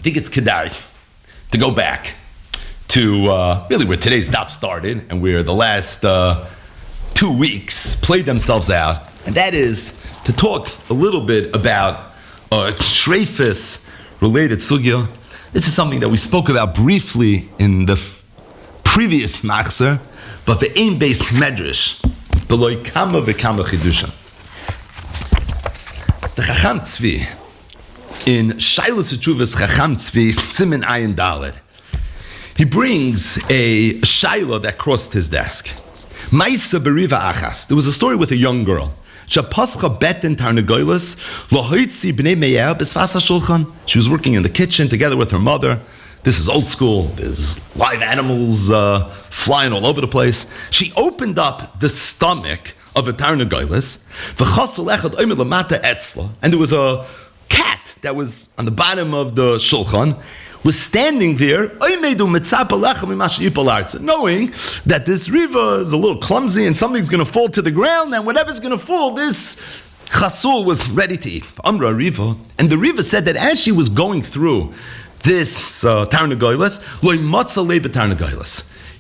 think it's kedai to go back to really where today's daf started and where the last 2 weeks played themselves out, and that is to talk a little bit about a treifus-related sugya. This is something that we spoke about briefly in the previous machzer, but the aim-based medrash, below kama v'kama chidusha. The Chacham Tzvi, in Shailas Teshuvas Chacham Tzvi, Siman Ayin Dalet, he brings a shaila that crossed his desk. Ma'isa beriva achas. There was a story with a young girl. Shapascha beten tarnegolus lohoitzi bnei me'er b'svas hashulchan. She was working in the kitchen together with her mother. This is old school. There's live animals flying all over the place. She opened up the stomach of a tarnegolus, and there was a cat that was on the bottom of the shulchan, was standing there, knowing that this riva is a little clumsy and something's going to fall to the ground, and whatever's going to fall, this chasul was ready to eat. Amra riva, and the riva said that as she was going through this tarnegolus,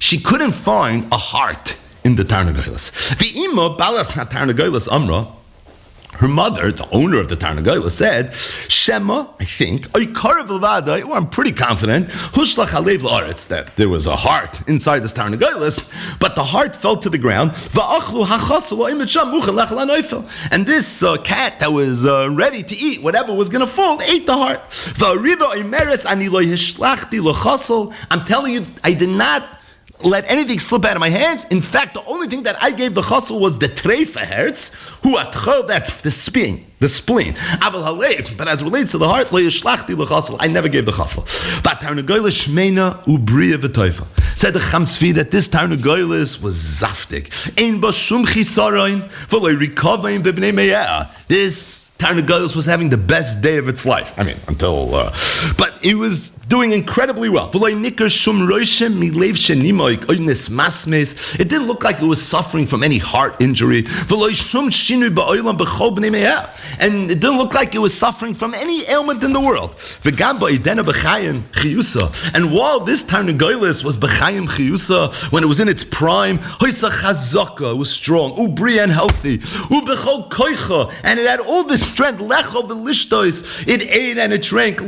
she couldn't find a heart in the tarnegolus. The ima balas tarnegolus amra, her mother, the owner of the tarnegolus, said, Shema, I think, I'm pretty confident, that there was a heart inside this tarnegolus, but the heart fell to the ground, and this cat that was ready to eat whatever was going to fall, ate the heart. I'm telling you, I did not let anything slip out of my hands. In fact, the only thing that I gave the chassul was the treifa hertz, that's the spleen. But as it relates to the heart, I never gave the chassul. But tarnegolus shmeina ubriya v'toifa. Said the Chacham Tzvi that this tarnegolus was zaftig. Ein ba shum chisaron v'lo rikavain b'bnei me'er. This tarnegolus was having the best day of its life. I mean, until, but it was doing incredibly well. It didn't look like it was suffering from any heart injury. And it didn't look like it was suffering from any ailment in the world. And while this tarnegolus was b'chayim chiyusa, when it was in its prime, it was strong, ubri and healthy, and it had all the strength. It ate and it drank.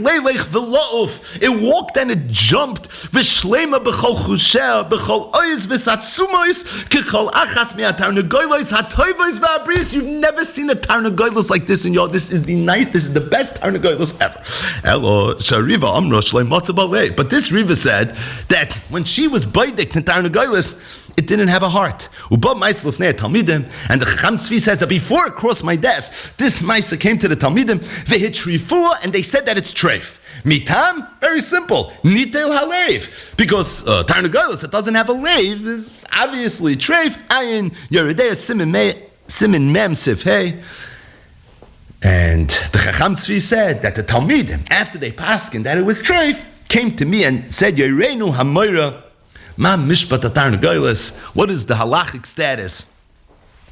It walked and it jumped. V'shlema b'chol chusher, b'chol ois v'satsumois, k'chol achas me'atarnegolos hatoivos v'abris. You've never seen a tarnegolos like this in your. This is the best tarnegolos ever. Elo shariva amra shlei matzah balei. But this riva said that when she was baidik to tarnegolos, it didn't have a heart. And the Chacham Tzvi says that before it crossed my desk, this Maisa came to the Talmidim, and they said that it's treif. Mitam, very simple, nitel halev, because tarnegolus that doesn't have a leiv is obviously treif. Ayin yeridei simin mem sif hey. And the Chacham Tzvi said that the Talmidim, after they paskin that it was treif, came to me and said, Yereinu hamoira. Ma mishpat tarnegolus. What is the halachic status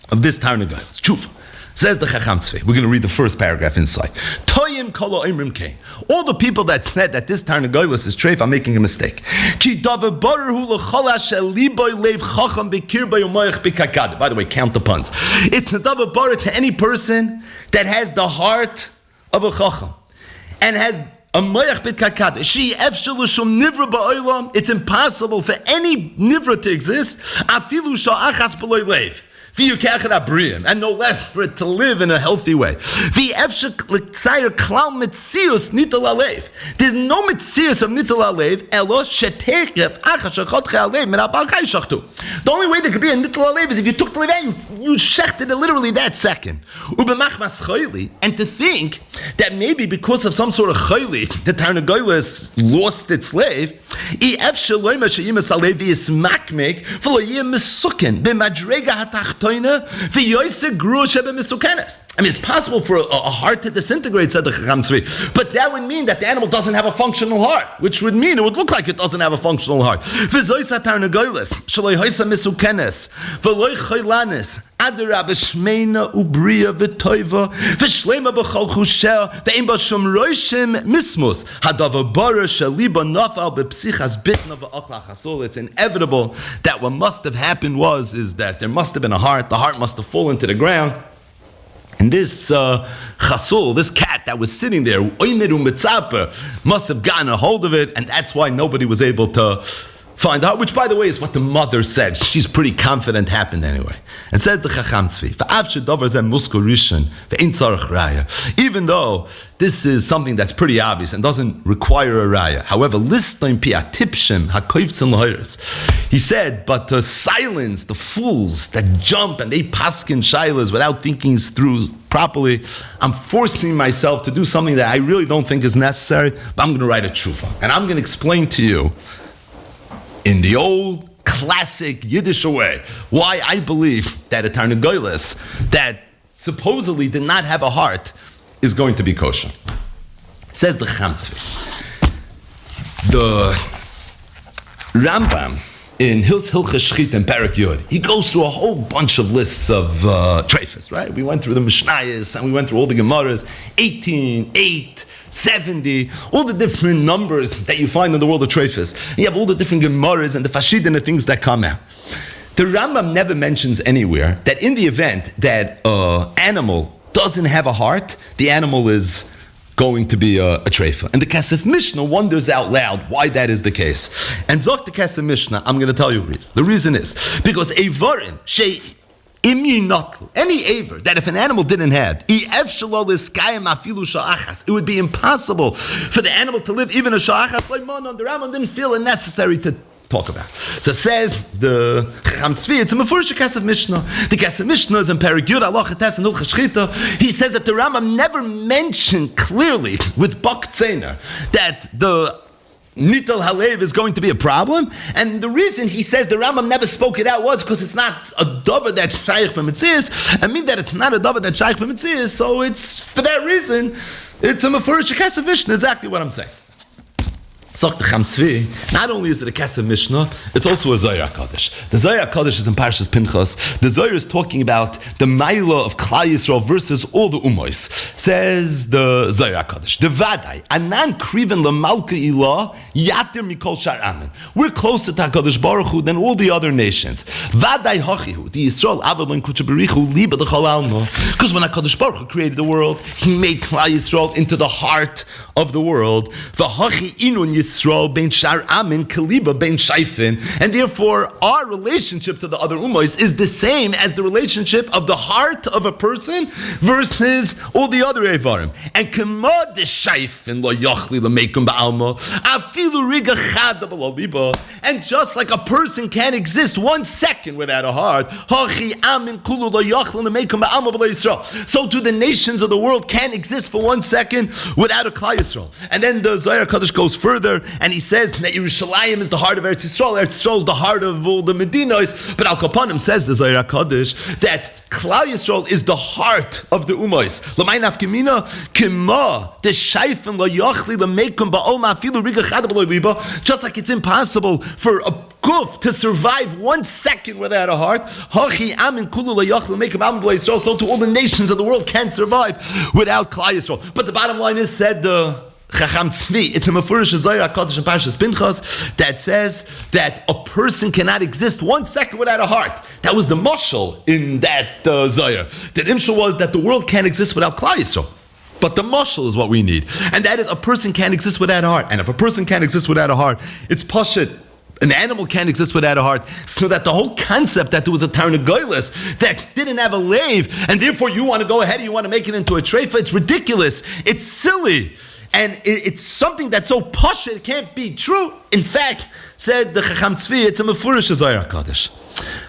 of this tarnegolus? Tshuva. Says the Chacham Tzvi. We're going to read the first paragraph inside. Toyim kolo imrim kein. All the people that said that this tarnegolus is treif are making a mistake. Ki davar baruh hu l'chol asher liboy leiv chacham b'kirbay u'moyach b'kakad. By the way, count the puns. It's the davar baruh to any person that has the heart of a chacham and has a moyach bit kakad. It's impossible for any nivra to exist. Afilu sha'achas b'loy leiv. And no less for it to live in a healthy way. There's no mitzias of nital alev. The only way there could be a nital alev is if you took the lev, you shechted it literally that second. And to think that maybe because of some sort of chayli, the tarnegolus lost its slave. I mean, it's possible for a heart to disintegrate, said the Chacham Tzvi, but that would mean that the animal doesn't have a functional heart, which would mean it would look like it doesn't have a functional heart. Adarab shmeina ubriya v'toiva v'shlema b'chol chusheh ve'im b'shum roishim mismus hadava bara shaliba nafal b'psichas bitna v'achla chasol. It's inevitable that what must have happened is that there must have been a heart. The heart must have fallen to the ground. And this chasul, this cat that was sitting there, must have gotten a hold of it, and that's why nobody was able to find out, which, by the way, is what the mother said. She's pretty confident happened anyway. And says the Chacham Tzvi, even though this is something that's pretty obvious and doesn't require a raya. However, he said, but to silence the fools that jump and they paskin shailas without thinking through properly, I'm forcing myself to do something that I really don't think is necessary, but I'm going to write a tshuva. And I'm going to explain to you in the old classic Yiddish way why I believe that a Ternagolus that supposedly did not have a heart is going to be kosher. Says the Chacham Tzvi. The Rambam in Hilchos Shchita and Perek Yud, he goes through a whole bunch of lists of treifas, right? We went through the Mishnayos and we went through all the Gemaras, 18, 8, 70, all the different numbers that you find in the world of treifas. You have all the different Gemaras and the Fashid and the things that come out. The Rambam never mentions anywhere that in the event that an animal doesn't have a heart, the animal is going to be a treifa. And the Kesef Mishnah wonders out loud why that is the case. And Zok the Kesef Mishnah, I'm going to tell you the reason. The reason is because Eivarim, any aver that if an animal didn't have, it would be impossible for the animal to live even a sha'achas. Like Monon, the Rambam didn't feel it necessary to talk about. So says the Chacham Tzvi, it's a Mefurish Kesef Mishnah. The Kesef Mishnah is in Perek Yud, Halacha Tes and Hilchos Shchita. He says that the Rambam never mentioned clearly with Bak Tzener that the Nital Halev is going to be a problem, and the reason he says the Rambam never spoke it out was because it's not a davar that's shaykh b'mitzias. I mean that it's not a davar that's shaykh b'mitzias, so it's for that reason it's a Mefurish Kesef Mishnah. Exactly what I'm saying. Sagt the Chacham Tzvi, not only is it a Kesef Mishnah, it's also a Zohar HaKadosh. The Zohar HaKadosh is in Parshas Pinchas. The Zohar is talking about the Maila of Klal Yisrael versus all the Ummos. Says the Zohar HaKadosh, the Vadai, Anan Kriven LaMalka Ilah, Yatir Mikol Shar Amen. We're closer to HaKadosh Baruch Hu than all the other nations. Vadai Hachihu, the Yisrael Avadon Kuchaberichu, Liba the Chol Alma. Because when HaKadosh Baruch Hu created the world, He made Klal Yisrael into the heart of the world. V'hachi Inun Yisrael ben Shar Amin Kaliba ben Shaifin, and therefore our relationship to the other ummos is the same as the relationship of the heart of a person versus all the other evarim. And Kama de Shaifin lo Yachli Lameikum Ba'alma Afilu Riga Chada B'Laliba, and just like a person can't exist 1 second without a heart, Hachi Amin Kulu lo Yachli Lameikum Ba'alma B'La Yisrael. So too the nations of the world can't exist for 1 second without a Klal Yisrael. And then the Zohar HaKadosh goes further and he says that Yerushalayim is the heart of Eretz Yisrael. Eretz Yisrael is the heart of all the Medinos. But Al Kapanim says the Zohar HaKadosh that Klal Yisrael is the heart of the Ummos. L'may nafkamina kima the shayfin lo yachli l'meikum ba'ol ma'afilu riga chada b'lo liba. Just like it's impossible for a guf to survive 1 second without a heart, hachi amin kulu lo yachli l'meikum ba'ol b'lo Yisrael. So to all the nations of the world can't survive without Klal Yisrael. But the bottom line is said the Chacham Tzvi, it's a Mefurish Zohar HaKadosh in Parshas Pinchas that says that a person cannot exist 1 second without a heart. That was the mashal in that Zohar. The imshal was that the world can't exist without Klal Yisrael. But the mashal is what we need. And that is a person can't exist without a heart. And if a person can't exist without a heart, it's pashut. An animal can't exist without a heart. So that the whole concept that there was a Ternagolus that didn't have a lave, and therefore you want to go ahead and you want to make it into a treifa, it's ridiculous. It's silly. And it's something that's so posh, it can't be true. In fact, said the Chacham Tzvi, it's a Mefurish Zohar HaKadosh.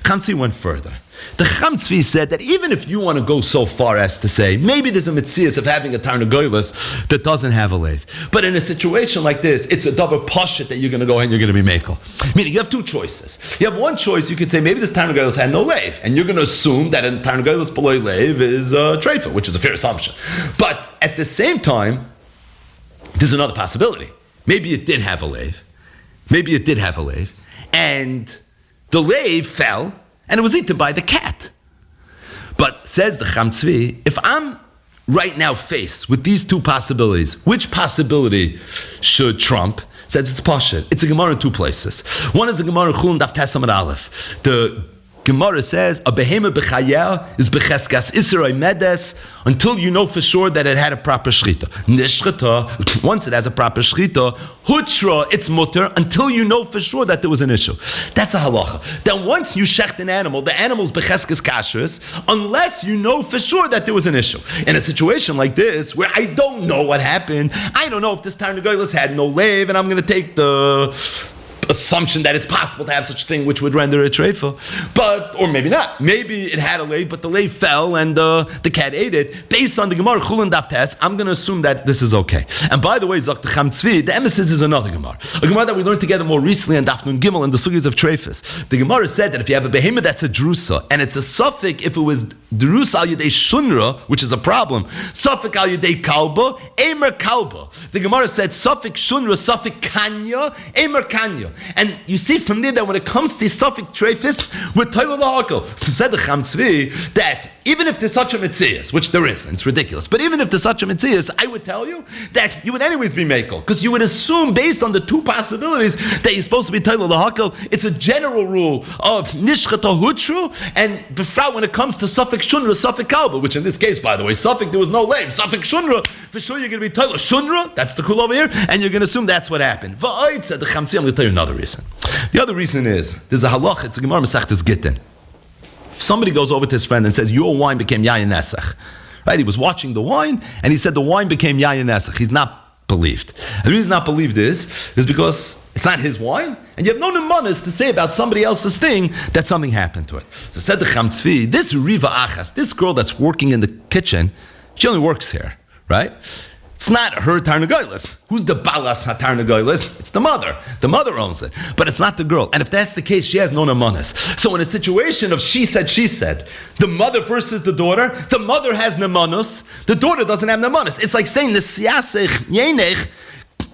Chacham Tzvi went further. The Chacham Tzvi said that even if you want to go so far as to say, maybe there's a mitzias of having a Ternagolus that doesn't have a lave. But in a situation like this, it's a davar poshut that you're going to go ahead and you're going to be mekel. Meaning you have two choices. You have one choice, you could say maybe this Ternagolus had no lave. And you're going to assume that a Ternagolus below lave is a treifa, which is a fair assumption. But at the same time, there's another possibility. Maybe it did have a lave. And the lave fell, and it was eaten by the cat. But says the Cham Tzvi, if I'm right now faced with these two possibilities, which possibility should trump? Says it's Pashut. It's a Gemara in two places. One is a Gemara in Chulin Daf Tes Amud Aleph. The Gemara says a behema b'chayel is b'cheskas isrei medes until you know for sure that it had a proper shchita. Nishchita, once it has a proper shchita, hutra, it's mutter until you know for sure that there was an issue. That's a halacha. Then once you shecht an animal, the animal's b'cheskas kashrus, unless you know for sure that there was an issue. In a situation like this, where I don't know what happened, I don't know if this Ternagolus had no lave, and I'm going to take the assumption that it's possible to have such a thing which would render it treifa, but or maybe not. Maybe it had a lave, but the lave fell and the cat ate it. Based on the Gemara Chulin Daf Tes, I'm going to assume that this is okay. And by the way, Zok the Cham Tzvi, the emesis is another Gemara, a Gemara that we learned together more recently in Daf Nun Gimel in the Sugis of Treifas. The Gemara said that if you have a behemoth that's a drusa and it's a suffix, if it was drusa al yedei shunra, which is a problem, suffix al yedei kalba, emer kalba. The Gemara said suffix shunra, suffix kanya, emer kanya. And you see from there that when it comes to suffix treifis, we're toilet lahakal. So said the Cham Tzvi that even if there's such a mitzias, which there is, and it's ridiculous, but even if there's such a mitzias, I would tell you that you would anyways be mekel, because you would assume based on the two possibilities that you're supposed to be toilet lahakal. It's a general rule of nishchata hutru, and befrat when it comes to suffix shunra, suffix kalba, which in this case, by the way, suffix there was no lave, suffix shunra, for sure you're going to be toilet shunra, that's the cool over here, and you're going to assume that's what happened. Va'ayit said the Cham Tzvi, I'm going to tell you another reason. The other reason is, there's a halach, it's a Gemara Masechtas Gittin. If somebody goes over to his friend and says, your wine became yayin nesach, right? He was watching the wine, and he said the wine became yayin nesach. He's not believed. And the reason not believed is because it's not his wine, and you have no nemanis to say about somebody else's thing that something happened to it. So said the Cham Tzvi, this Riva Achas, this girl that's working in the kitchen, she only works here, right? It's not her Tarnagolus. Who's the balas ha-Tarnagolus? It's the mother. The mother owns it. But it's not the girl. And if that's the case, she has no nemanis. So in a situation of she said, the mother versus the mother has nemanis, the daughter doesn't have nemanis. It's like saying the siyasech yenech,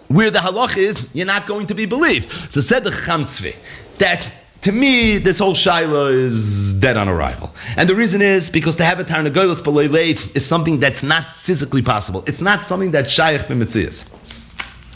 where the halach is, you're not going to be believed. So said the Cham Tzvi, that to me, this whole shaila is dead on arrival. And the reason is because to have a Tarnagolus b'lei leif is something that's not physically possible. It's not something that's shaykh b'metzias.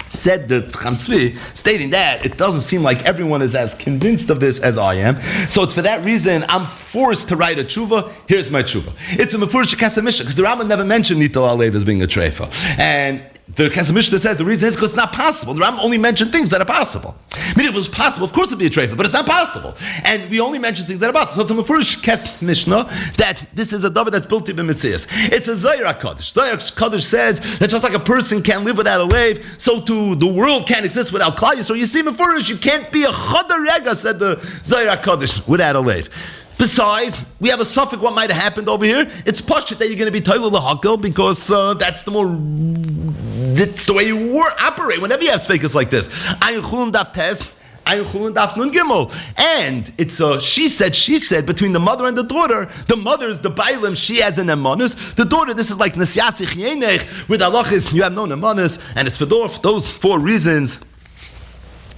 Said the Cham Tzvi, stating that it doesn't seem like everyone is as convinced of this as I am. So it's for that reason I'm forced to write a tshuva. Here's my tshuva. It's a mefurish Kesef Mishnah, because the Rambam never mentioned Nital Alev as being a treifa. And the Kesef Mishnah says the reason is because it's not possible. The Rambam only mentioned things that are possible. I mean, if it was possible, of course it'd be a treifa, but it's not possible. And we only mention things that are possible. So it's a mefurish Kesef Mishnah that this is a davar that's built in Mitzias. It's a Zohar HaKadosh. Zohar HaKadosh says that just like a person can't live without a lave, so too the world can't exist without Klal. So you see, mefurish, you can't be a Chadar Rega, said the Zohar HaKadosh, without a lave. Besides, we have a suffix what might have happened over here. It's pashut that you're going to be toilet lahakal because that's the way you operate whenever you have sfeikus like this. Ayin chulun daf tes, ayin chulun daf nun gimel. And it's a she said between the mother and the daughter. The mother is the bailim, she has an emanus. The daughter, this is like nesyasich yenech, with halachis, you have no emanus. And it's for those four reasons,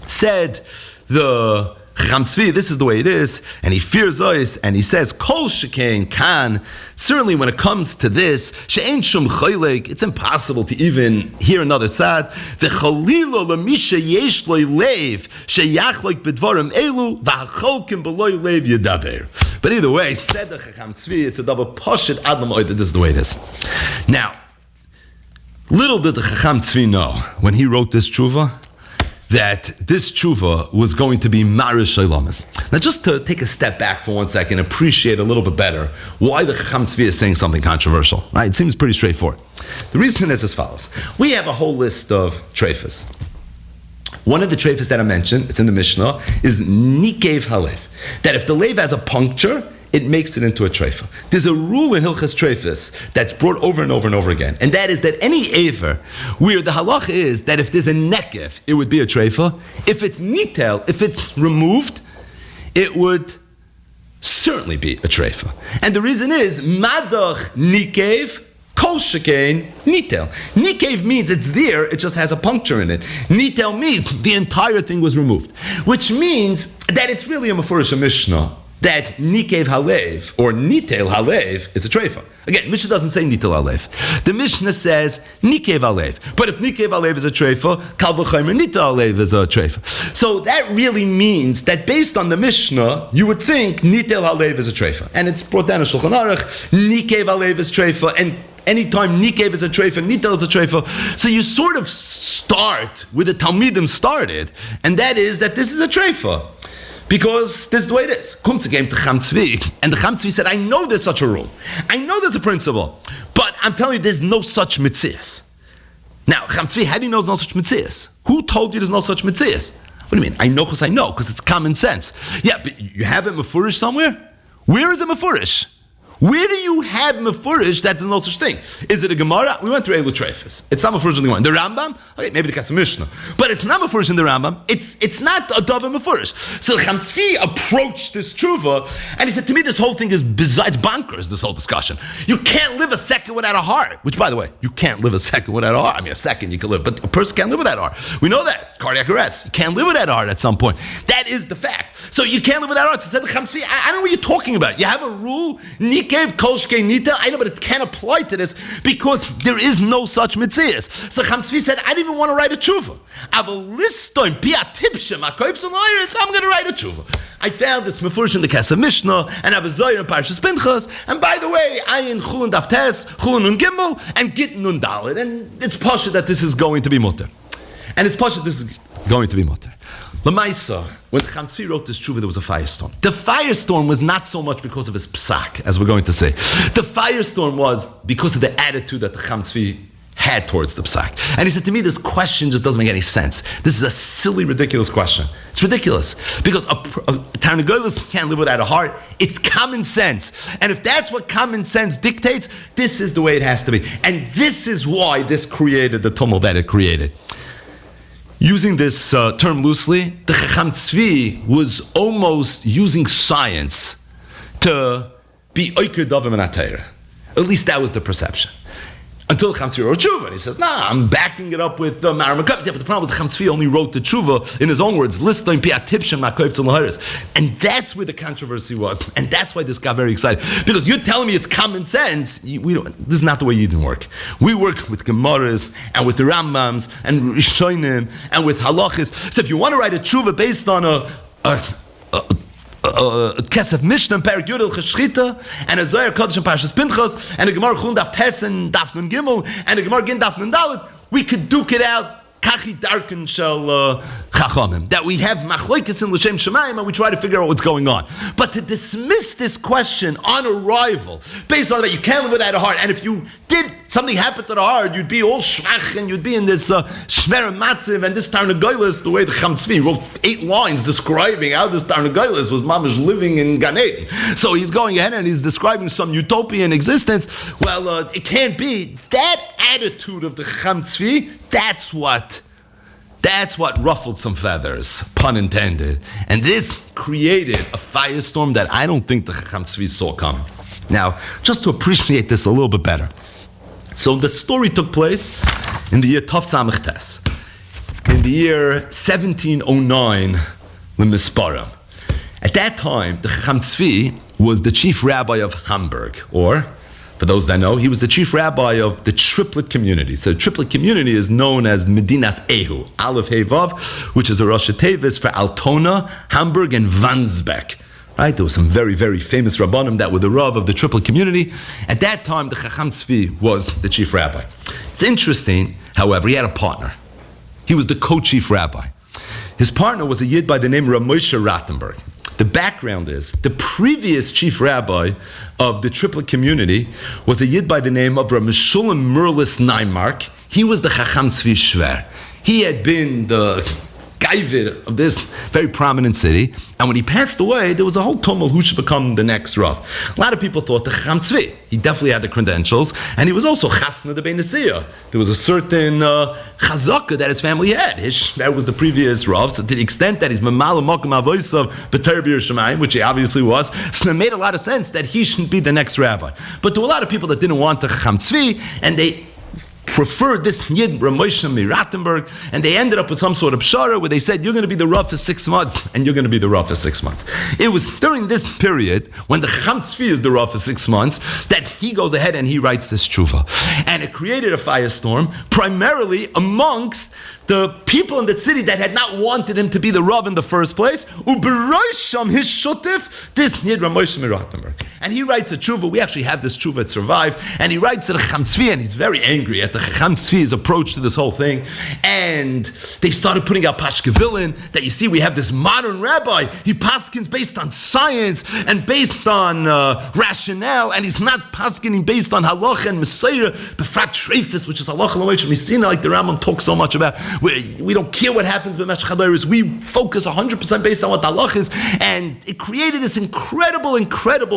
said the Cham Tzvi, this is the way it is, and he fears us, and he says, Kol shekain kan, certainly when it comes to this, she'ein shum chayleg, it's impossible to even hear another tzad, v'chalilo l'misha yesh loy leiv, sheyachloik b'dvarim elu, v'acholkim b'loy leiv yedaber. But either way, said the Cham Tzvi, it's a double poshit ad l'moed, this is the way it is. Now, little did the Cham Tzvi know, when he wrote this tshuva, that this tshuva was going to be marish shaylamis. Now, just to take a step back for 1 second, appreciate a little bit better why the Cham Tzvi is saying something controversial. Right? It seems pretty straightforward. The reason is as follows: we have a whole list of treifas. One of the treifas that I mentioned, it's in the Mishnah, is nikev halev. That if the lev has a puncture, it makes it into a treifa. There's a rule in Hilchas Treifas that's brought over and over and over again, and that is that any aver where the halach is that if there's a nekev, it would be a treifa. If it's nitel, if it's removed, it would certainly be a treifa. And the reason is madach nikev kol shekain nitel. Nikev means it's there, it just has a puncture in it. Nitel means the entire thing was removed, which means that it's really a mefurish Mishnah that Nikev Halev or Nitel Halev is a treifa. Again, Mishnah doesn't say Nitel Halev. The Mishnah says Nikev Halev. But if Nikev Halev is a treifa, Kal v'chomer Nitel Halev is a treifa. So that really means that based on the Mishnah, you would think Nitel Halev is a treifa. And it's brought down in Shulchan Aruch, Nikev Halev is treifa, and anytime Nikev is a treifa, Nitel is a treifa. So you sort of start where the Talmidim started, and that is that this is a treifa. Because this is the way it is. Kumtze came to Cham Tzvi, and the Cham Tzvi said, I know there's such a rule. I know there's a principle. But I'm telling you, there's no such mitzias. Now, Cham Tzvi, how do you know there's no such mitzias? Who told you there's no such mitzias? What do you mean? I know because it's common sense. Yeah, but you have it mefurish somewhere? Where is it mefurish? Where do you have mefurish that there's no such thing? Is it a Gemara? We went through Elu Treifus. It's not mefurish in the Gemara. The Rambam? Okay, maybe the Kasem Mishnah. But it's not mefurish in the Rambam. It's not a Dava mefurish. So the Cham Tzvi approached this tshuva, and he said, to me, this whole thing is besides bonkers, this whole discussion. You can't live a second without a heart. Which, by the way, you can't live a second without a heart. I mean, a second you can live, but a person can't live without a heart. We know that. It's cardiac arrest. You can't live without a heart at some point. That is the fact. So you can't live without a heart. So said the Cham Tzvi, I don't know what you're talking about. You have a rule, Nikev Kolshke Nita. I know, but it can't apply to this because there is no such mitzias. So Cham Tzvi said, I didn't even want to write a tshuva. I have a list on Piatipshem, I'm going to write a tshuva. I found this mefurish in the Kesef Mishnah, and I have a Zohar in Parshas Pinchas, and by the way, I in Chulun Daf Tes, Chulun Nun Gimel, and Git Nun Dalet, and it's pasha that this is going to be mutter. And it's pasha this is going to be mutter. Lamaisa, when Cham Tzvi wrote this tshuva, there was a firestorm. The firestorm was not so much because of his psak, as we're going to say. The firestorm was because of the attitude that the Cham Tzvi had towards the psak. And he said to me, this question just doesn't make any sense. This is a silly, ridiculous question. It's ridiculous. Because a Ternagolus can't live without a heart. It's common sense. And if that's what common sense dictates, this is the way it has to be. And this is why this created the tumult that it created. Using this term loosely, the Chacham Tzvi was almost using science to be oiker davim and atayra. At least that was the perception. Until the Cham Tzvi wrote tshuva, and he says, I'm backing it up with Maramakav. Yeah, but the problem is the Cham Tzvi only wrote the tshuva in his own words, listing piatipshem makayv tzalaharis. And that's where the controversy was. And that's why this got very excited. Because you're telling me it's common sense. This is not the way you work. We work with Gemaras, and with the Rambams, and Rishonim, and with halachis. So if you want to write a tshuva based on Kesef Mishnah and Perik Yudel Cheshchita and a Zohar Kodesh and Parshas Pinchas and a Gemara Chulun Daf Tes and Daf Nun Gimel and a Gemara Gin Daf Nun Dalet, we could duke it out Kachi Darken Shel Chachamim, that we have Machlokes in L'Shem Shemayim and we try to figure out what's going on. But to dismiss this question on arrival, based on that you can't live without a heart, and if you did something happen to the heart, you'd be all shvach and you'd be in this shmer matziv, and this Ternagolus, the way the Cham Tzvi wrote 8 lines describing how this Ternagolus was mamish living in Gan Eden. So he's going ahead and he's describing some utopian existence. Well, it can't be. That attitude of the Cham Tzvi, that's what ruffled some feathers, pun intended. And this created a firestorm that I don't think the Chacham Tzvi saw coming. Now, just to appreciate this a little bit better. So the story took place in the year Tov Samech Tes. In the year 1709, L'Misparim. At that time, the Chacham Tzvi was the chief rabbi of Hamburg, or for those that know, he was the chief rabbi of the triplet community. So the triplet community is known as Medinas Ehu, Aleph Hey Vav, which is a Rosh Tevis for Altona, Hamburg, and Wandsbek. Right? There were some very, very famous Rabbanim that were the Rav of the triplet community. At that time, the Chacham Tzvi was the chief rabbi. It's interesting, however, he had a partner. He was the co-chief rabbi. His partner was a Yid by the name of Moshe Rattenberg. The background is, the previous chief rabbi of the triplet community was a Yid by the name of Rav Meshulam Merlis Neimark. He was the Chacham Tzvi Shver. He had been the Gaivid of this very prominent city, and when he passed away, there was a whole tumult who should become the next Rav. A lot of people thought the Chacham Tzvi. He definitely had the credentials, and he was also Chasna de Beinasiyah. There was a certain chazaka that his family had. That was the previous Rav, so to the extent that he's Mamal Mokum Avoisav B'Torah B'Yerushalayim, which he obviously was, so it made a lot of sense that he shouldn't be the next rabbi. But to a lot of people that didn't want the Chacham Tzvi, and they preferred this Yid Ramosha Miratenberg, and they ended up with some sort of pshara where they said, you're going to be the Rav for 6 months, and you're going to be the Rav for 6 months. It was during this period, when the Chacham Tzvi is the Rav for 6 months, that he goes ahead and he writes this tshuva. And it created a firestorm, primarily amongst the people in the city that had not wanted him to be the Rav in the first place. Uberoisham his shutif, this Yid Ramosha Miratenberg. And he writes a tshuva. We actually have this tshuva, it survived. And he writes to the Chacham Tzvi, and he's very angry at the Chacham Tzvi's approach to this whole thing. And they started putting out Pashkevilin, that you see we have this modern rabbi. He paskins based on science and based on rationale, and he's not paskining based on halacha and Messiah, befrat treifis, which is halacha l'moishim misina, like the Rambam talks so much about. We don't care what happens with Meshach HaDoros. We focus 100% based on what the halach is, and it created this incredible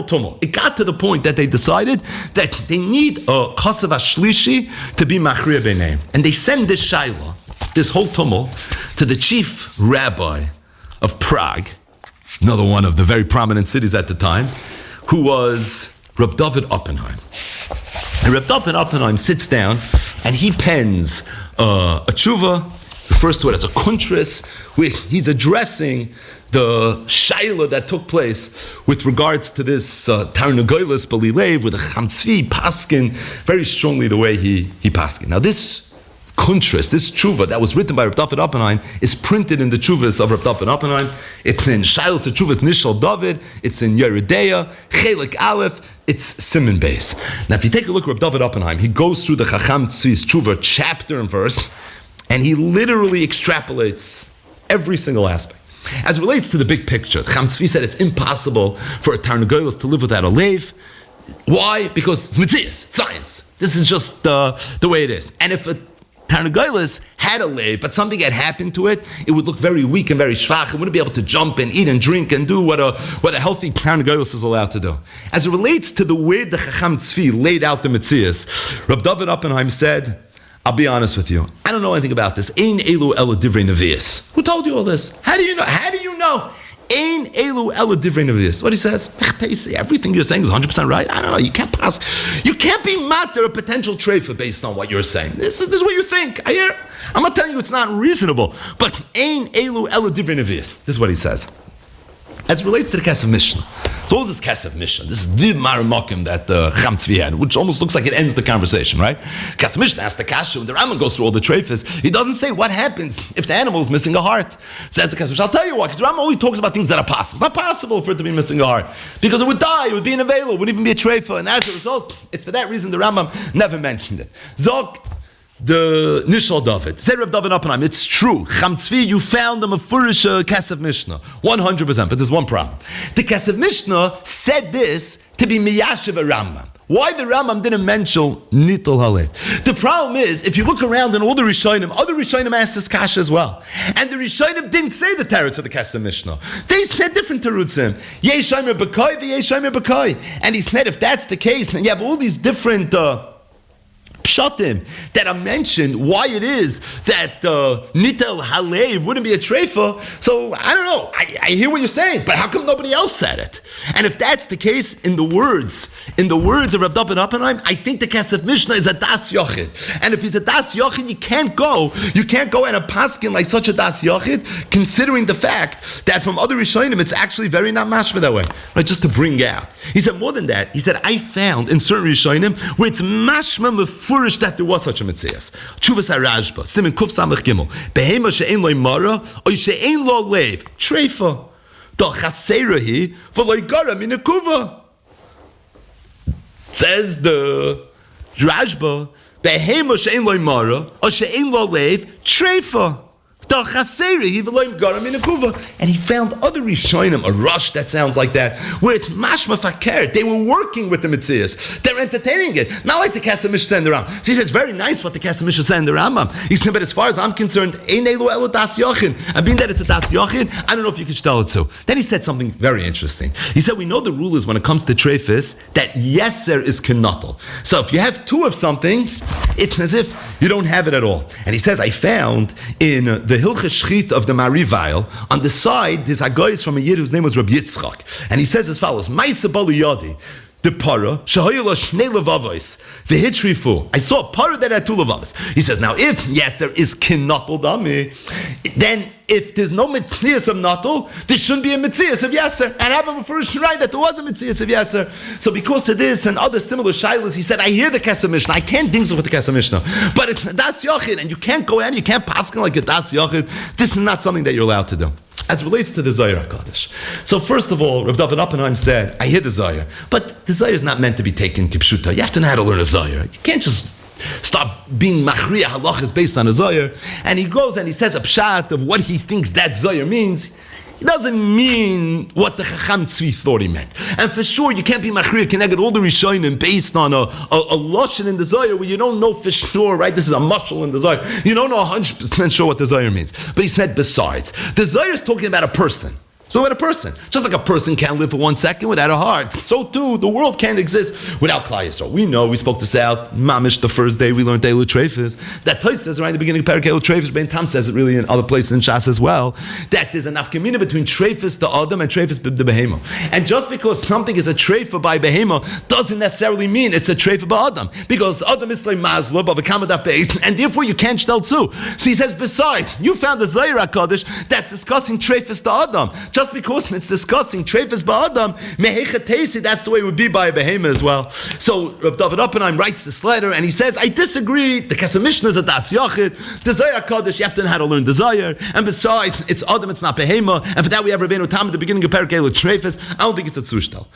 tumult. It got to the point that they decided that they need a Kosev Ashlishi to be Machriya B'nei. And they send this Shaila, this whole tumult, to the chief rabbi of Prague, another one of the very prominent cities at the time, who was Reb David Oppenheim. And Reb David Oppenheim sits down and he pens a tshuva, refers to it as a kuntris, where he's addressing the shaila that took place with regards to this Tarnagolus Balilev, with the Chacham Tzvi paskin very strongly the way he paskin. Now this kuntris, this tshuva that was written by Reb David Oppenheim, is printed in the tshuvas of Reb David Oppenheim. It's in Shailos Tshuvas Nishal David, it's in Yeridea, Chelik Aleph, it's Siman Beis. Now if you take a look at Reb David Oppenheim, he goes through the Chacham Tzvi's tshuva chapter and verse, and he literally extrapolates every single aspect. As it relates to the big picture, Chacham Tzvi said it's impossible for a Tarnagolus to live without a leiv. Why? Because it's mitzias, science. This is just the way it is. And if a Tarnagolus had a leiv, but something had happened to it, it would look very weak and very shvach. It wouldn't be able to jump and eat and drink and do what a healthy Tarnagolus is allowed to do. As it relates to the way the Chacham Tzvi laid out the mitzias, Reb David Oppenheim said, I'll be honest with you, I don't know anything about this. Ein elu ela divrei nevius. Who told you all this? How do you know? Ein elu ela divrei nevius. What he says, everything you're saying is 100% right. I don't know. You can't be matter a potential treifa based on what you're saying. This is what you think. I'm not telling you it's not reasonable, but ein elu ela divrei nevius. This is what he says. As it relates to the Kesef Mishnah. So what is this Kesef Mishnah? This is the Maramakim that Chacham Tzvi had, which almost looks like it ends the conversation, right? Kesef Mishnah asks the Kasha, when the Rambam goes through all the treifas, he doesn't say what happens if the animal is missing a heart. Says the Kesef Mishnah, I'll tell you why, because the Rambam only talks about things that are possible. It's not possible for it to be missing a heart, because it would die, it would be unavailable, it wouldn't even be a treifa, and as a result, it's for that reason the Rambam never mentioned it. Zog, the Nishal David. Say Reb David Oppenheim, it's true. Chacham Tzvi, you found a Mefurish Kesef Mishnah. 100%, but there's one problem. The Kesef Mishnah said this to be Miyashiv a Rambam. Why the Rambam didn't mention Nitel Halev? The problem is, if you look around in all the Rishonim, other Rishonim asked this kasha as well. And the Rishonim didn't say the teretz of the Kesef Mishnah. They said different terutzim. Yeshaymer B'koi, Yeshaymer B'koi. And he said, if that's the case, then you have all these different pshatim that are mentioned, why it is that nitel halev wouldn't be a treifa. So I don't know. I hear what you're saying, but how come nobody else said it? And if that's the case, in the words of Reb David Oppenheim, I think the Kesef Mishnah is a das yochid. And if he's a das yochid, you can't go and a paskin like such a das yochid, considering the fact that from other Rishonim it's actually very not mashma that way. Right? Just to bring out. He said more than that. He said, I found in certain Rishonim where it's mashma mefurish that there was such a mitzias. Chuvas HaRashba, Simen Kuf Samech Gimel, Behema she'en lo mara, or she'en lo leiv, treifa, da chaserahi, v'lo gara min akuva. Says the Rashba, Behema she'en lo mara, or she'en lo leiv, treifa. And he found other Rishonim, a rush that sounds like that, where it's mashma fakir. They were working with the mitzias. They're entertaining it. Not like the Kesef Mishnah and the Rambam. So he says, it's very nice what the Kesef Mishnah said in the Rambam. He said, but as far as I'm concerned, ein elu elu das yochin. And being that it's a das yochin, I don't know if you could tell it so. Then he said something very interesting. He said, we know the rule is when it comes to treifis, that yeser is kenotl. So if you have two of something, it's as if you don't have it at all. And he says, I found in the Hilchas Shchit of the Marivail, on the side, there's a guy from a Yid whose name was Rabbi Yitzchak. And he says as follows, Maisa Balu Yadi. the para, shahayla shnei levavos, v'hitrifu. I saw a para that had two levavos. He says, now if yeser is kinotol dami, then if there's no mitzias of natal, there shouldn't be a mitzias of yeser. And I have a first right that there was a mitzias of yeser. So because of this and other similar shilas, he said, I hear the Kesef Mishnah. I can't ding with the Kesef Mishnah. But it's das yachid, and you can't go in, you can't paskin like a das yachid. This is not something that you're allowed to do. As relates to the Zohar HaKadosh. So first of all, Rav David Oppenheim said, I hear the Zohar, but the Zohar is not meant to be taken kipshuta. You have to know how to learn a Zohar. You can't just stop being machriya halachas based on a Zohar. And he goes and he says a pshat of what he thinks that Zohar means. It doesn't mean what the Chacham Tzvi thought he meant. And for sure, you can't be machriya connected all the Rishonim based on a lashon in the Zohar where you don't know for sure, right? This is a mashal in the Zohar. You don't know 100% sure what the Zohar means. But he said, besides, the Zohar is talking about a person. So with a person, just like a person can't live for 1 second without a heart, so too the world can't exist without Klal Yisrael. We know, we spoke this out, Mamish, the first day we learned Eilu Treifis, that Tos says right at the beginning of Perek Eilu Treifis, Ben Tam says it really in other places in Shas as well, that there's an afkamina between Treifis the Adam and Treifis the Behema. And just because something is a Treifa by Behema doesn't necessarily mean it's a Treifa by Adam, because Adam is like Mazlub of a Kamadaf base, and therefore you can't tell too. So he says, besides, you found a Zohar HaKadosh that's discussing Treifis the Adam. Just because it's discussing Treifis Ba'adam, Mehechatesi, that's the way it would be by a Behema as well. So Rav David Oppenheim writes this letter and he says, I disagree, the Kesef Mishnah is a Das Yachid, the Zohar HaKadosh, you have to know how to learn the Zohar, and besides, it's Adam, it's not Behema, and for that we have Rabbeinu Tam at the beginning of Perek Eilu Treifis. I don't think it's a Tzushtal.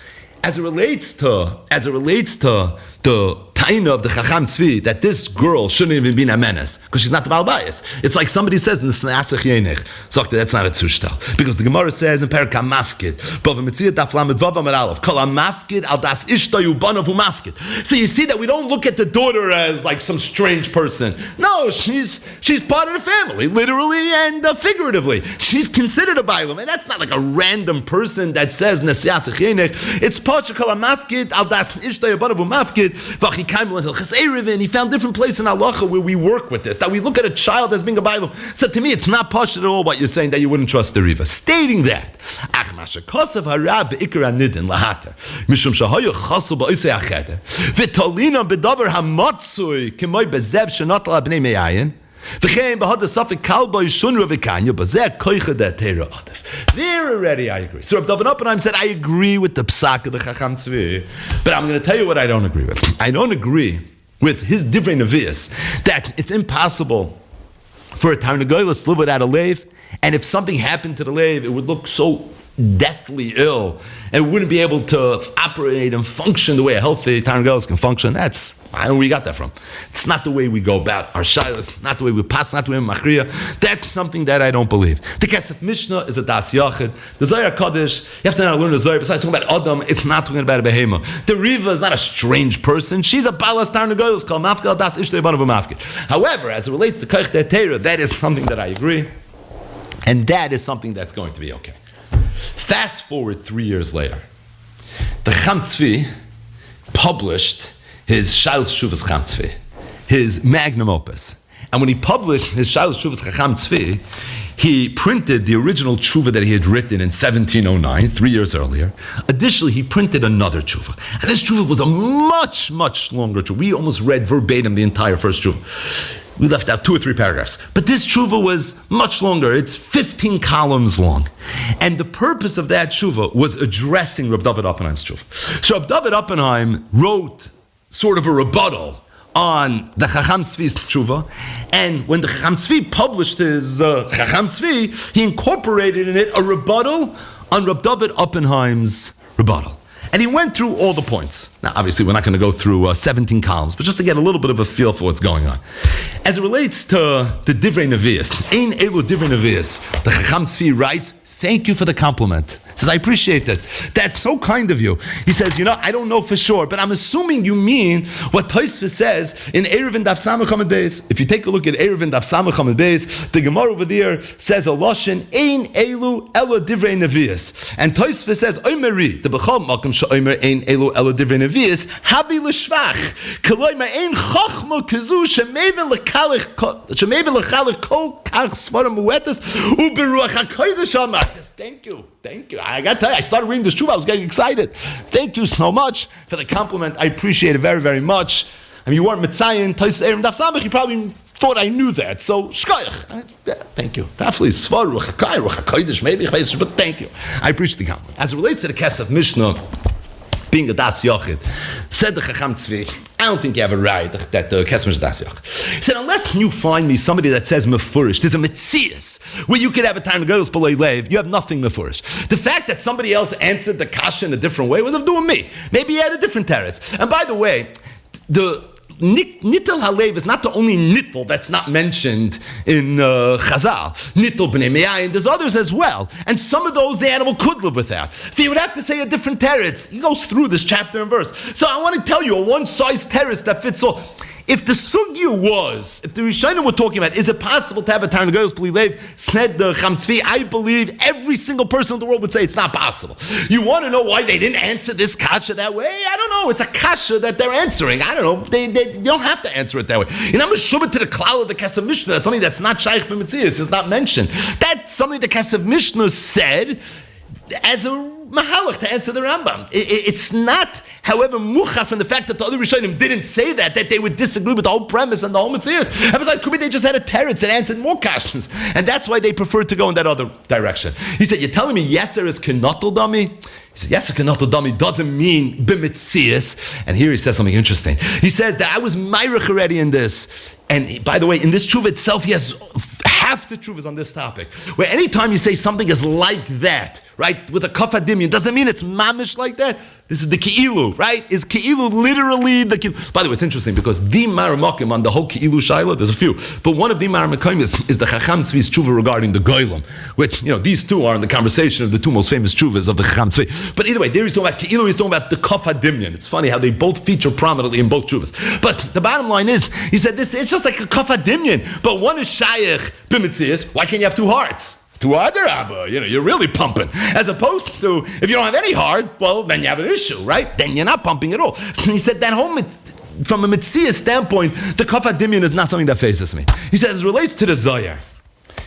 As it relates to the taina of the Chacham Tzvi, that this girl shouldn't even be a menace because she's not the Baal Bayis. It's like somebody says in the Snasach Yenech, Zokta, that's not a Tzushtal. Because the Gemara says in Perek HaMafkid, Bava Metzia Daf Lamed Vav Amar Aleph, Kol HaMafkid al Das Ishta Yubanav Umafkid. So you see that we don't look at the daughter as like some strange person. No, she's part of the family, literally and figuratively. She's considered a Bailam, and that's not like a random person that says Nasiasach Yenech. It's Pacha Kol HaMafkid al Das Ishta Yubanav Umafkid. And he found different places in halacha where we work with this, that we look at a child as being a Bible. So to me, it's not posh at all what you're saying that you wouldn't trust the Riva. Stating that, there already I agree. So Rav David Oppenheim said, I agree with the psak of the Chacham Tzvi, but I'm going to tell you what I don't agree with. I don't agree with his divrei nevius that it's impossible for a Ternagolus to live without a lave, and if something happened to the lave, it would look so deathly ill and wouldn't be able to operate and function the way a healthy Ternagolus can function. I don't know where you got that from. It's not the way we go about our shilas, not the way we pass, not the way we machriya. That's something that I don't believe. The Kesef Mishnah is a Das Yachid. The Zohar HaKadosh, you have to know how to learn the Zohar. Besides talking about Adam, it's not talking about a Behema. The Riva is not a strange person. She's a Balas Tarnagoyos called Mafkid Das Ishtay Banav Mafkid. However, as it relates to Koich Te'Teira, that is something that I agree. And that is something that's going to be okay. Fast forward 3 years later. The Chacham Tzvi published his Shailos Shuvas Chacham Tzvi, his magnum opus. And when he published his Shailos Shuvas Chacham Tzvi, he printed the original tshuva that he had written in 1709, 3 years earlier. Additionally, he printed another tshuva. And this tshuva was a much, much longer tshuva. We almost read verbatim the entire first tshuva. We left out 2 or 3 paragraphs. But this tshuva was much longer. It's 15 columns long. And the purpose of that tshuva was addressing Reb David Oppenheim's tshuva. So Reb David Oppenheim wrote sort of a rebuttal on the Chacham Tzvi's tshuva, and when the Chacham Tzvi published his Chacham Tzvi, he incorporated in it a rebuttal on Reb David Oppenheim's rebuttal. And he went through all the points. Now, obviously, we're not going to go through 17 columns, but just to get a little bit of a feel for what's going on. As it relates to the Divrei Nevius, Ein Elu Divrei Nevius, the Chacham Tzvi writes, thank you for the compliment. He says, I appreciate that. That's so kind of you. He says, I don't know for sure, but I'm assuming you mean what Tosfos says in Erev and Daf Samach Amud Beis. If you take a look at Erev and Daf Samach Amud Beis, the Gemara over there says a lashon, Ein Elu Ela Divrei Nevius. And Tosfos says, Oimeri, the Bechol Malkum She'omer Ein Elu Ela Divrei Nevius, Havi L'Shvach, K'loima Ein Chochma Kazu Shemeven L'Chalech Kol Kach Svarim Muetas U'Beruach HaKodesh Amar. Thank you. I got to tell you, I started reading this tshuva, I was getting excited. Thank you so much for the compliment. I appreciate it very, very much. I mean, you weren't Mitzayin, Tais Erim Daf Samach, you probably thought I knew that. So, shkoyach. Thank you. Definitely Svar, Ruach HaKai, Ruach HaKodesh, maybe, but thank you. I appreciate the compliment. As it relates to the Kesef Mishnah, being a Das Yochid, said the Chacham Tzvi, I don't think you have a right that the Kesef Mishnah Das Yochid. He said, unless you find me somebody that says Mefurish, there's a Metzias, where you could have a time to go to Spalei Lev, you have nothing Mefurish. The fact that somebody else answered the Kasha in a different way was of doing me. Maybe he had a different teretz. And by the way, the Nittel Halev is not the only Nittel that's not mentioned in Chazal. Nittel B'nei Me'ayin, there's others as well. And some of those the animal could live without. So you would have to say a different teretz. He goes through this chapter and verse. So I want to tell you a one-size teretz that fits all. If the sugya was, if the Rishonim were talking about, is it possible to have a Tarnagos B'lilev, said the Chacham Tzvi, I believe every single person in the world would say it's not possible. You want to know why they didn't answer this kasha that way? I don't know. It's a kasha that they're answering. I don't know. They don't have to answer it that way. You know, I'm shubit to the klal of the Kesef Mishnah. That's something that's not shaykh b'metzias. It's not mentioned. That's something the Kesef Mishnah said as a mahalach to answer the Rambam. It's not, however, muchaf from the fact that the other Rishonim didn't say that they would disagree with the whole premise and the whole mitzvahs. And besides, could be they just had a teretz that answered more questions, and that's why they preferred to go in that other direction. He said, "You're telling me yeser is kenotl dami?" He said, "Yeser kenotl dami doesn't mean b'mitzias." And here he says something interesting. He says that I was myrich already in this, and by the way, in this tshuva itself, he has half the truth is on this topic. Where anytime you say something is like that, right, with a kaf adimyan, doesn't mean it's mamish like that. This is the Ki'ilu, right? Is Ki'ilu literally the Ki'ilu? By the way, it's interesting because the Maramakim on the whole Ki'ilu Shaila, there's a few, but one of the Maramakim is the Chacham Tzvi's tshuva regarding the Goylam, which, these two are in the conversation of the two most famous tshuvas of the Chacham Tzvi. But either way, there he's talking about Ki'ilu, he's talking about the kaf adimyan. It's funny how they both feature prominently in both tshuvas. But the bottom line is, he said this, it's just like a kaf adimyan, but one is shayach b'mitzias. Why can't you have two hearts? Two other Abba, you're really pumping. As opposed to, if you don't have any heart, well, then you have an issue, right? Then you're not pumping at all. So he said that whole, from a Mitzvah standpoint, the Kaf HaDimyon is not something that faces me. He says, it relates to the Zohar.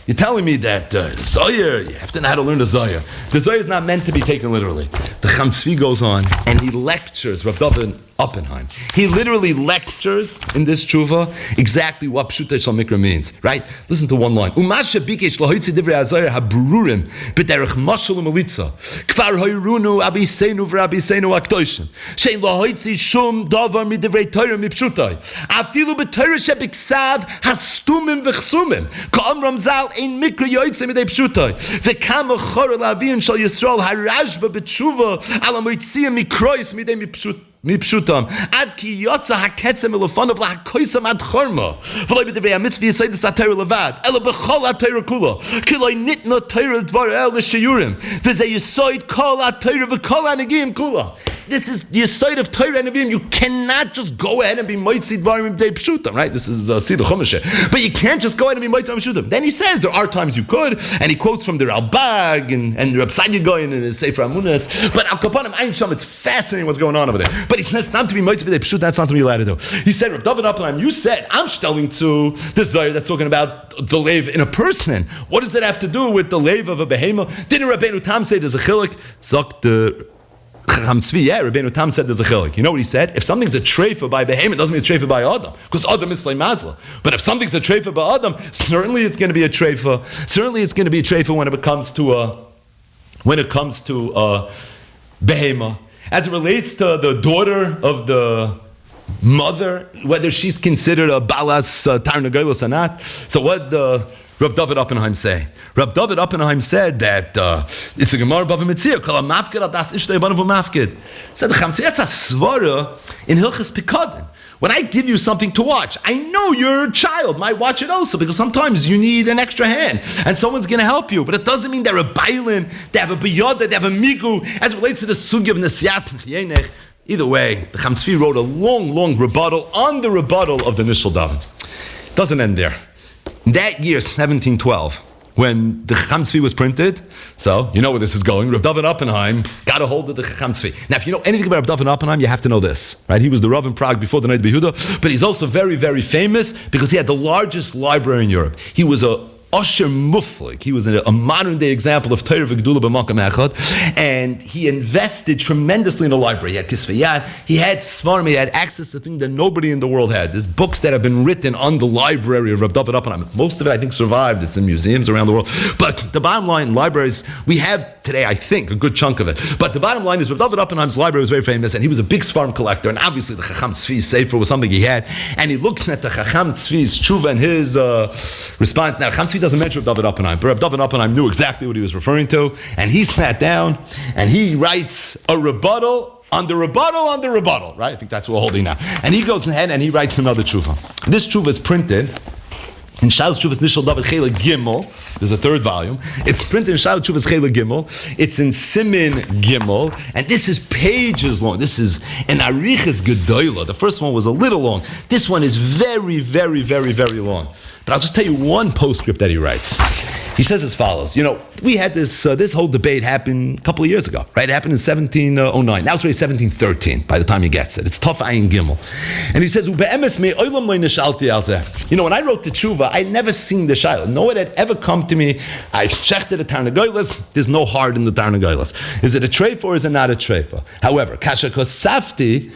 You're telling me that Zohar, you have to know how to learn the Zohar. The Zohar is not meant to be taken literally. The Chacham Tzvi goes on and he lectures Rav David Oppenheim. He literally lectures in this tshuva exactly what Pshuta Shal Mikra means, right? Listen to one line. Umasha bikesh lahoitzi divrei hazayir habrurim b'derech mashal u'malitza kvar hoyrunu abiseinu v'rabiseinu aktoishim shein lahoitzi shum davar midivrei Torah mipshutai afilu b'Torah shebiksav hastumim v'chsumim ka'amram zal ein mikra yoytze midei pshutai v'kama chor l'avin shal Yisrael harashba b'tshuva ala moitziyim mikrois midei mipshutai Mipshutam ad ki yotza haketzem elefanav lahakoisam ad chorma v'loy b'divrei hamitzvah yisaydes ha-Torah levad ela b'chol ha-Torah kula kiloi nitna Torah dvar el l'sheyurim v'zeh yisoid kol ha-Torah v'kol ha-negim kula. This is the yisoid of Torah and Nevi'im. You cannot just go ahead and be moitzi dvarim b'dei pshutam, right? This is Sida Chumash. But you can't just go ahead and be moitzi pshutam. Then he says there are times you could, and he quotes from the Ralbag and Reb Sadia Goyen in his Sefer Amunas. But Al Kapanim Ayin Sham, it's fascinating what's going on over there. But he says not to be moitzi b'dei pshutam. That's not to be allowed to do. He said, Reb David Oppenheim, you said I'm telling to the Zohar that's talking about the lave in a person. What does that have to do with the lave of a behemoth? Didn't Rabbeinu Tam say there's a chilik? Zok the Chacham Tzvi, Rabbeinu Tam said there's a chilik. You know what he said? If something's a treifa by behemoth, it doesn't mean it's treifa by Adam, because Adam is mazla. But if something's a treifa by Adam, certainly it's going to be a treifa. Certainly it's going to be a treifa when it comes to behemoth. As it relates to the daughter of the mother, whether she's considered a balas tarnagolus or not. So what Reb David Oppenheim say? Reb David Oppenheim said that it's a gemara bava mitzvah kol mafkid al das ishtay banav mafkid. Said the Chamsi that's a svara in Hilchas Pikadon. When I give you something to watch, I know your child might watch it also, because sometimes you need an extra hand and someone's going to help you. But it doesn't mean they're a bailin, they have a biyoda, they have a migu. As it relates to the sugi of nesiyas nechyenech, either way, the Chacham Tzvi wrote a long rebuttal on the rebuttal of the Nishal David. Doesn't end there. That year, 1712, when the Chacham Tzvi was printed, so you know where this is going, Reb David Oppenheim got a hold of the Chacham Tzvi. Now, if you know anything about Reb David Oppenheim, you have to know this, right? He was the Rav in Prague before the Night of Yehuda, but he's also very, very famous because he had the largest library in Europe. He was a Osher Muflik. He was a modern-day example of Torah v'Gedula b'makam echad, and he invested tremendously in the library. He had Kisveyat, he had Svarim, he had access to things that nobody in the world had. There's books that have been written on the library of Reb David Oppenheim. Most of it, I think, survived. It's in museums around the world. But the bottom line, libraries, we have today, I think, a good chunk of it. But the bottom line is, Reb David Oppenheim's library was very famous, and he was a big Svarim collector, and obviously the Chacham Tzvi's Sefer was something he had, and he looks at the Chacham Tzvi's tshuva and his response. Now, Chacham Tzvi doesn't mention Reb David Oppenheim, but Reb David Oppenheim knew exactly what he was referring to, and he sat down, and he writes a rebuttal on the rebuttal, right? I think that's what we're holding now. And he goes ahead and he writes another tshuva. This tshuva is printed in Shail's Tshuva's Nishal David Chela Gimel. There's a third volume. It's printed in Shail's Tshuva's Chela Gimel. It's in Simin Gimel. And this is pages long. This is an Arichas Gedoyla. The first one was a little long. This one is very, very, very, very long. But I'll just tell you one postscript that he writes. He says as follows. We had this whole debate happen a couple of years ago, right? It happened in 1709. Now it's already 1713 by the time he gets it. It's Tov Ayin Gimel. And he says, when I wrote the tshuva, I'd never seen the shayla. No one had ever come to me. I checked the Ternagolus. There's no heart in the Ternagolus. Is it a treifa or is it not a treifa? However, Kasha Kosafti,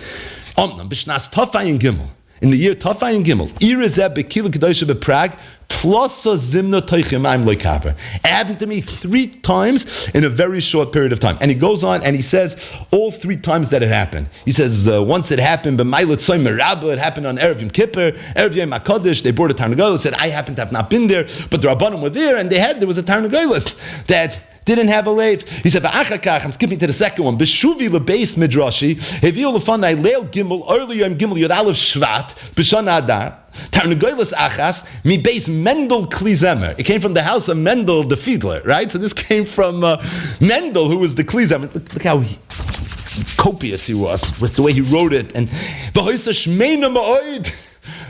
Bishnas Tov Ayin Gimel. In the year Tov Ayin Gimel, Irizeh Bekila Kedosha Beprag, Tlosa Zimna Toichimayim Loikaber. It happened to me 3 times in a very short period of time. And he goes on and he says all 3 times that it happened. He says once it happened, B'Mailot Soy Merabah, it happened on Erev Yom Kippur, Erev Yom HaKadosh, they brought a Tarnagolos, said I happen to have not been there, but the Rabbanim were there and there was a Tarnagolos that didn't have a lave. He said, I'm skipping to the second one. Beshuvi lebeis midrashi, heviu lefanai leil gimel, earlier in gimel yod aleph shvat, b'shana adar, Tarnagolos achas, mi beis Mendel klizemer. It came from the house of Mendel the fiedler, right? So this came from Mendel, who was the klizemer. Look how copious he was with the way he wrote it. And v'hoisa shmeina ma'oid,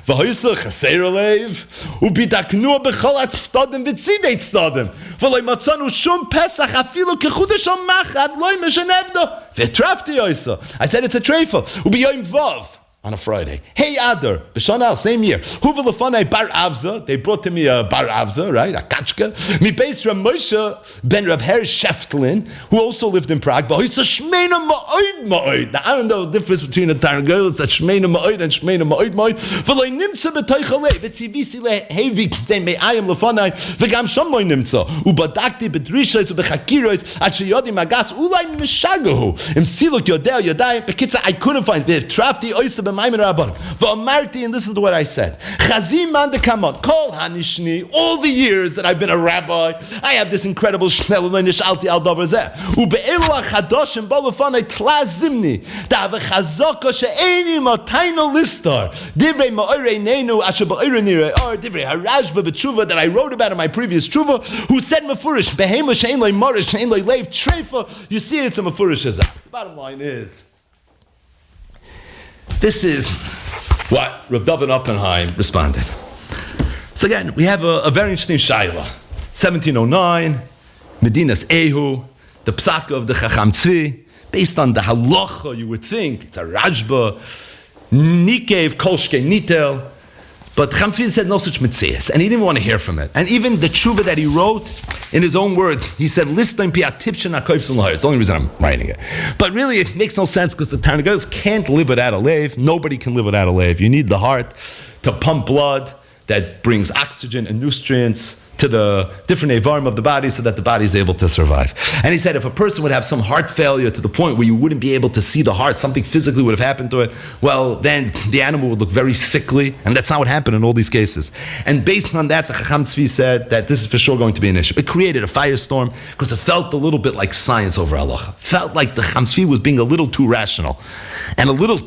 v'hoisa chaser alev, u'bitaknua b'chol atstadim v'tzidei tstadim, v'loi matzanu shum pesach afilu kechudesh machad loi meshenevdo, v'trafti yoisa. I said it's a treifa. U'biyoim vav. On a Friday. Hey Adar, B'Shanal, same year. Huva lefanai bar avza. They brought to me a bar avza, right? A kachka. Mi beis Rav Moshe ben Rav Her Sheftlin, who also lived in Prague. V'hoisa shmeina ma'oid ma'oid. Now I don't know the difference between the Tarnagolos that shmeina ma'oid and shmeina ma'oid ma'oid. V'loi nimtza b'toich alei. V'tzivisi lehevi k'tei me'ayim lefanai. V'gam sham loi nimtza. Ubadakti b'drishois u'b'chakirois at sheyodim agas ulai mishagahu. Im siluk yodeo yodayim. B'kitza I couldn't find. V'trafti oisa and listen to what I said. All the years that I've been a rabbi, I have this incredible that I wrote about in my previous tshuva, who said mefurish, you see it's a mefurish. The bottom line is, this is what Reb David Oppenheim responded. So again, we have a very interesting shaila. 1709, Medinas Ehu, the psak of the Chacham Tzvi, based on the halacha, you would think, it's a rajba, nikev kolshke nitel, but Chacham Tzvi said no such mitzias, and he didn't want to hear from it. And even the tshuva that he wrote, in his own words, he said, it's the only reason I'm writing it. But really, it makes no sense because the Tarnagolos can't live without a lave. Nobody can live without a lave. You need the heart to pump blood that brings oxygen and nutrients to the different avarim of the body so that the body is able to survive. And he said if a person would have some heart failure to the point where you wouldn't be able to see the heart, something physically would have happened to it, well, then the animal would look very sickly, and that's not what happened in all these cases. And based on that, the Chacham Tzvi said that this is for sure going to be an issue. It created a firestorm because it felt a little bit like science over halacha. Felt like the Chacham Tzvi was being a little too rational and a little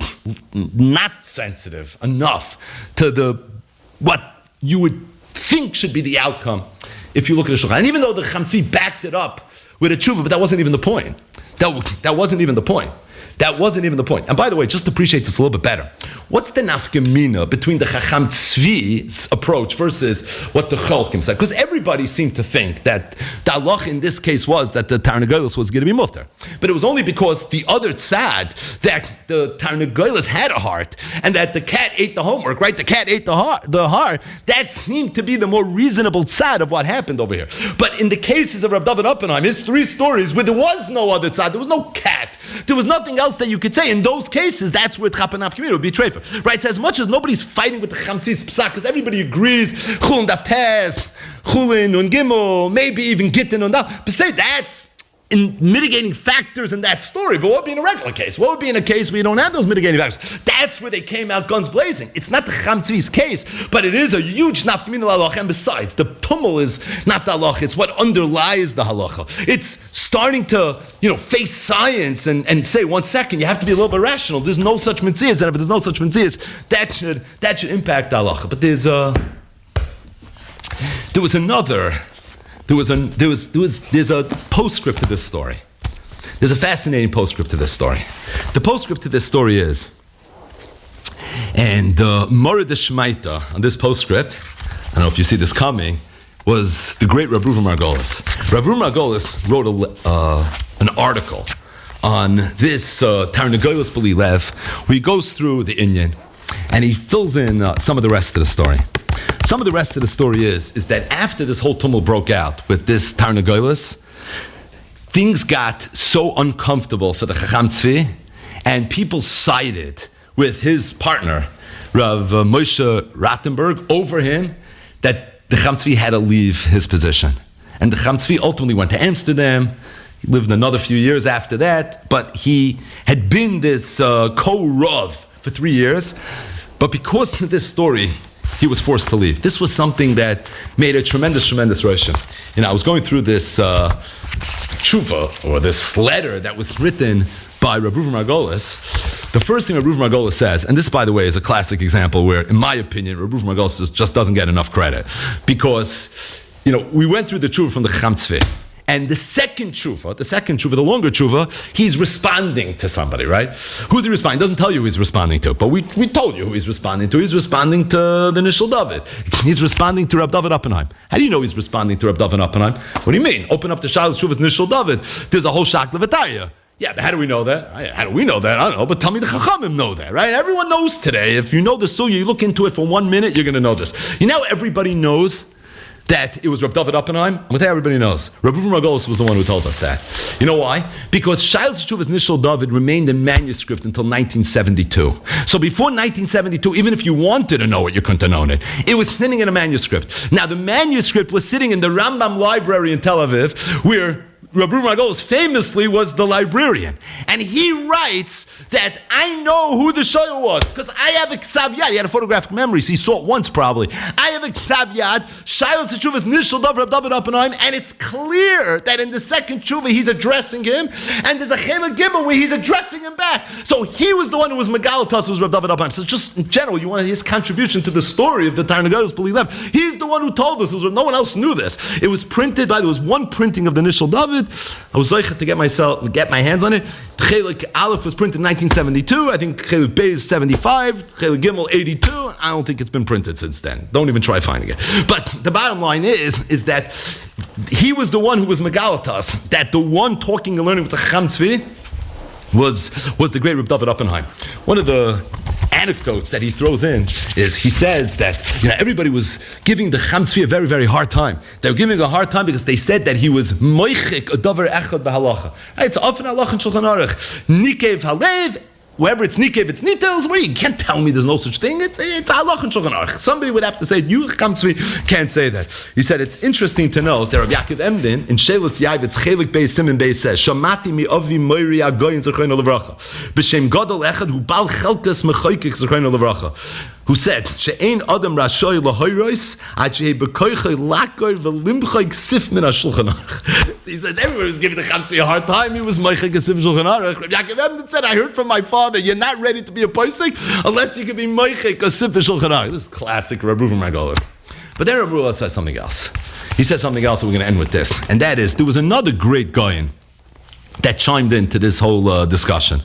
not sensitive enough to what you would think should be the outcome if you look at the Shulchan. And even though the Chacham Tzvi backed it up with a tshuva, but that wasn't even the point. That wasn't even the point. That wasn't even the point. And by the way, just to appreciate this a little bit better, what's the nafkamina between the Chacham Tzvi's approach versus what the Cholkim said? Because everybody seemed to think that the halach in this case was that the Ternagolus was going to be mutter. But it was only because the other tzad, that the Ternagolus had a heart, and that the cat ate the homework, right? The cat ate the heart. That seemed to be the more reasonable tzad of what happened over here. But in the cases of Rav David Oppenheim, his 3 stories where there was no other tzad, there was no cat, there was nothing else that you could say. In those cases, that's where Chapanaf community would be treifa. Right? So as much as nobody's fighting with the Chamsis Psak, because everybody agrees, Chulin Daftes, Chulin und Gimel, maybe even Gittin und Daf, but say that's in mitigating factors in that story. But what would be in a regular case? What would be in a case where you don't have those mitigating factors? That's where they came out guns blazing. It's not the Chacham Tzvi's case, but it is a huge nafkamina halacha. And besides, the tumul is not the halacha, it's what underlies the halacha. It's starting to, face science and say, 1 second, you have to be a little bit rational. There's no such mitzias, and if there's no such mitzias, that should impact the halacha. But there's a postscript to this story. There's a fascinating postscript to this story. The postscript to this story is, and the Morid Shmaita on this postscript, I don't know if you see this coming, was the great Rav Ruven Margolis. Rav Ruven Margolis wrote an article on this Tarnagolis B'li Lev, where he goes through the Inyan, and he fills in some of the rest of the story. Some of the rest of the story is that after this whole tumult broke out with this Tarnagolis, things got so uncomfortable for the Chacham Tzvi, and people sided with his partner, Rav Moshe Rattenberg, over him, that the Chacham Tzvi had to leave his position. And the Chacham Tzvi ultimately went to Amsterdam. He lived another few years after that, but he had been this co-Rav for 3 years. But because of this story, he was forced to leave. This was something that made a tremendous roshan. I was going through this tshuva, or this letter that was written by Rav Ruven Margolis. The first thing Rav Ruven Margolis says, and this, by the way, is a classic example where, in my opinion, Rav Ruven Margolis just doesn't get enough credit. Because, we went through the tshuva from the Chacham Tzvi. And the second tshuva, the longer tshuva, he's responding to somebody, right? Who's he responding? He doesn't tell you who he's responding to, but we told you who he's responding to. He's responding to the Nishal David. He's responding to Rab David Oppenheim. How do you know he's responding to Rab David Oppenheim? What do you mean? Open up the Shalos Tshuva's Nishal David. There's a whole Shakla V'Taya. Yeah, but how do we know that? How do we know that? I don't know, but tell me the Chachamim know that, right? Everyone knows today. If you know the Suya, you look into it for 1 minute, you're going to know this. Everybody knows that it was Rab David Oppenheim. I'm going to tell you, everybody knows. Rab Ruven Margolis was the one who told us that. You know why? Because Shalos Tshuva's Nishal David remained in manuscript until 1972. So before 1972, even if you wanted to know it, you couldn't know it. It was sitting in a manuscript. Now, the manuscript was sitting in the Rambam library in Tel Aviv, where Rab Ruven Margolis famously was the librarian. And he writes that I know who the shoyl was, because I have a ksav yad. He had a photographic memory, so he saw it once probably. I have a ksav yad, Shalos Tshuva's Nishal David Rab David Oppenheim, and it's clear that in the second tshuva he's addressing him, and there's a Chela Gimel where he's addressing him back. So he was the one who was Megalatos, who was Rab David Oppenheim. So just in general, you want his contribution to the story of the Tarnagolis B'li Lev. He's the one who told us. No one else knew this. It was printed there was one printing of the Nishal David. I was zeicher to get my hands on it. Chelik Aleph was printed in 1972. I think Chelik Bey is 75. Chelik Gimel 82. I don't think it's been printed since then. Don't even try finding it. But the bottom line is that he was the one who was Megalatas, that the one talking and learning with the Chacham Tzvi was the great Reb David Oppenheim. One of the anecdotes that he throws in is he says that everybody was giving the Chacham Tzvi a very, very hard time. They were giving a hard time because they said that he was moichik a davar echad b'halacha. Right? It's often halacha in Shulchan Aruch. Nikev halev. Wherever it's nikev, it's nitels. You can't tell me there's no such thing. It's halach and shulchan aruch. Somebody would have to say, you Chacham Tzvi can't say that. He said, it's interesting to know that Rabbi Yaakov Emden, in Shelos Yavitz, Chelik Beis Simon Beis says, Shamati mi avi moiri agoyin zechrein levracha. B'shem gadol echad hu bal chelkas mechoykik zechrein levracha. Who said, She'ein adam rashoy lahoyrois, ad she'e bekoychoy lakoy v'limchoy ksif min ha-shulchan aruch. So he said, everybody was giving the Chacham Tzvi a hard time. He was moichik ksif shulchan aruch. Rabbi Yaakov Emden said, I heard from my father, you're not ready to be a posek unless you can be moichik ksif shulchan aruch. This is classic Reb Ruven Margolis. But then Reb Ruven says something else. He said something else, and we're going to end with this. And that is, there was another great Goyen that chimed into this whole discussion.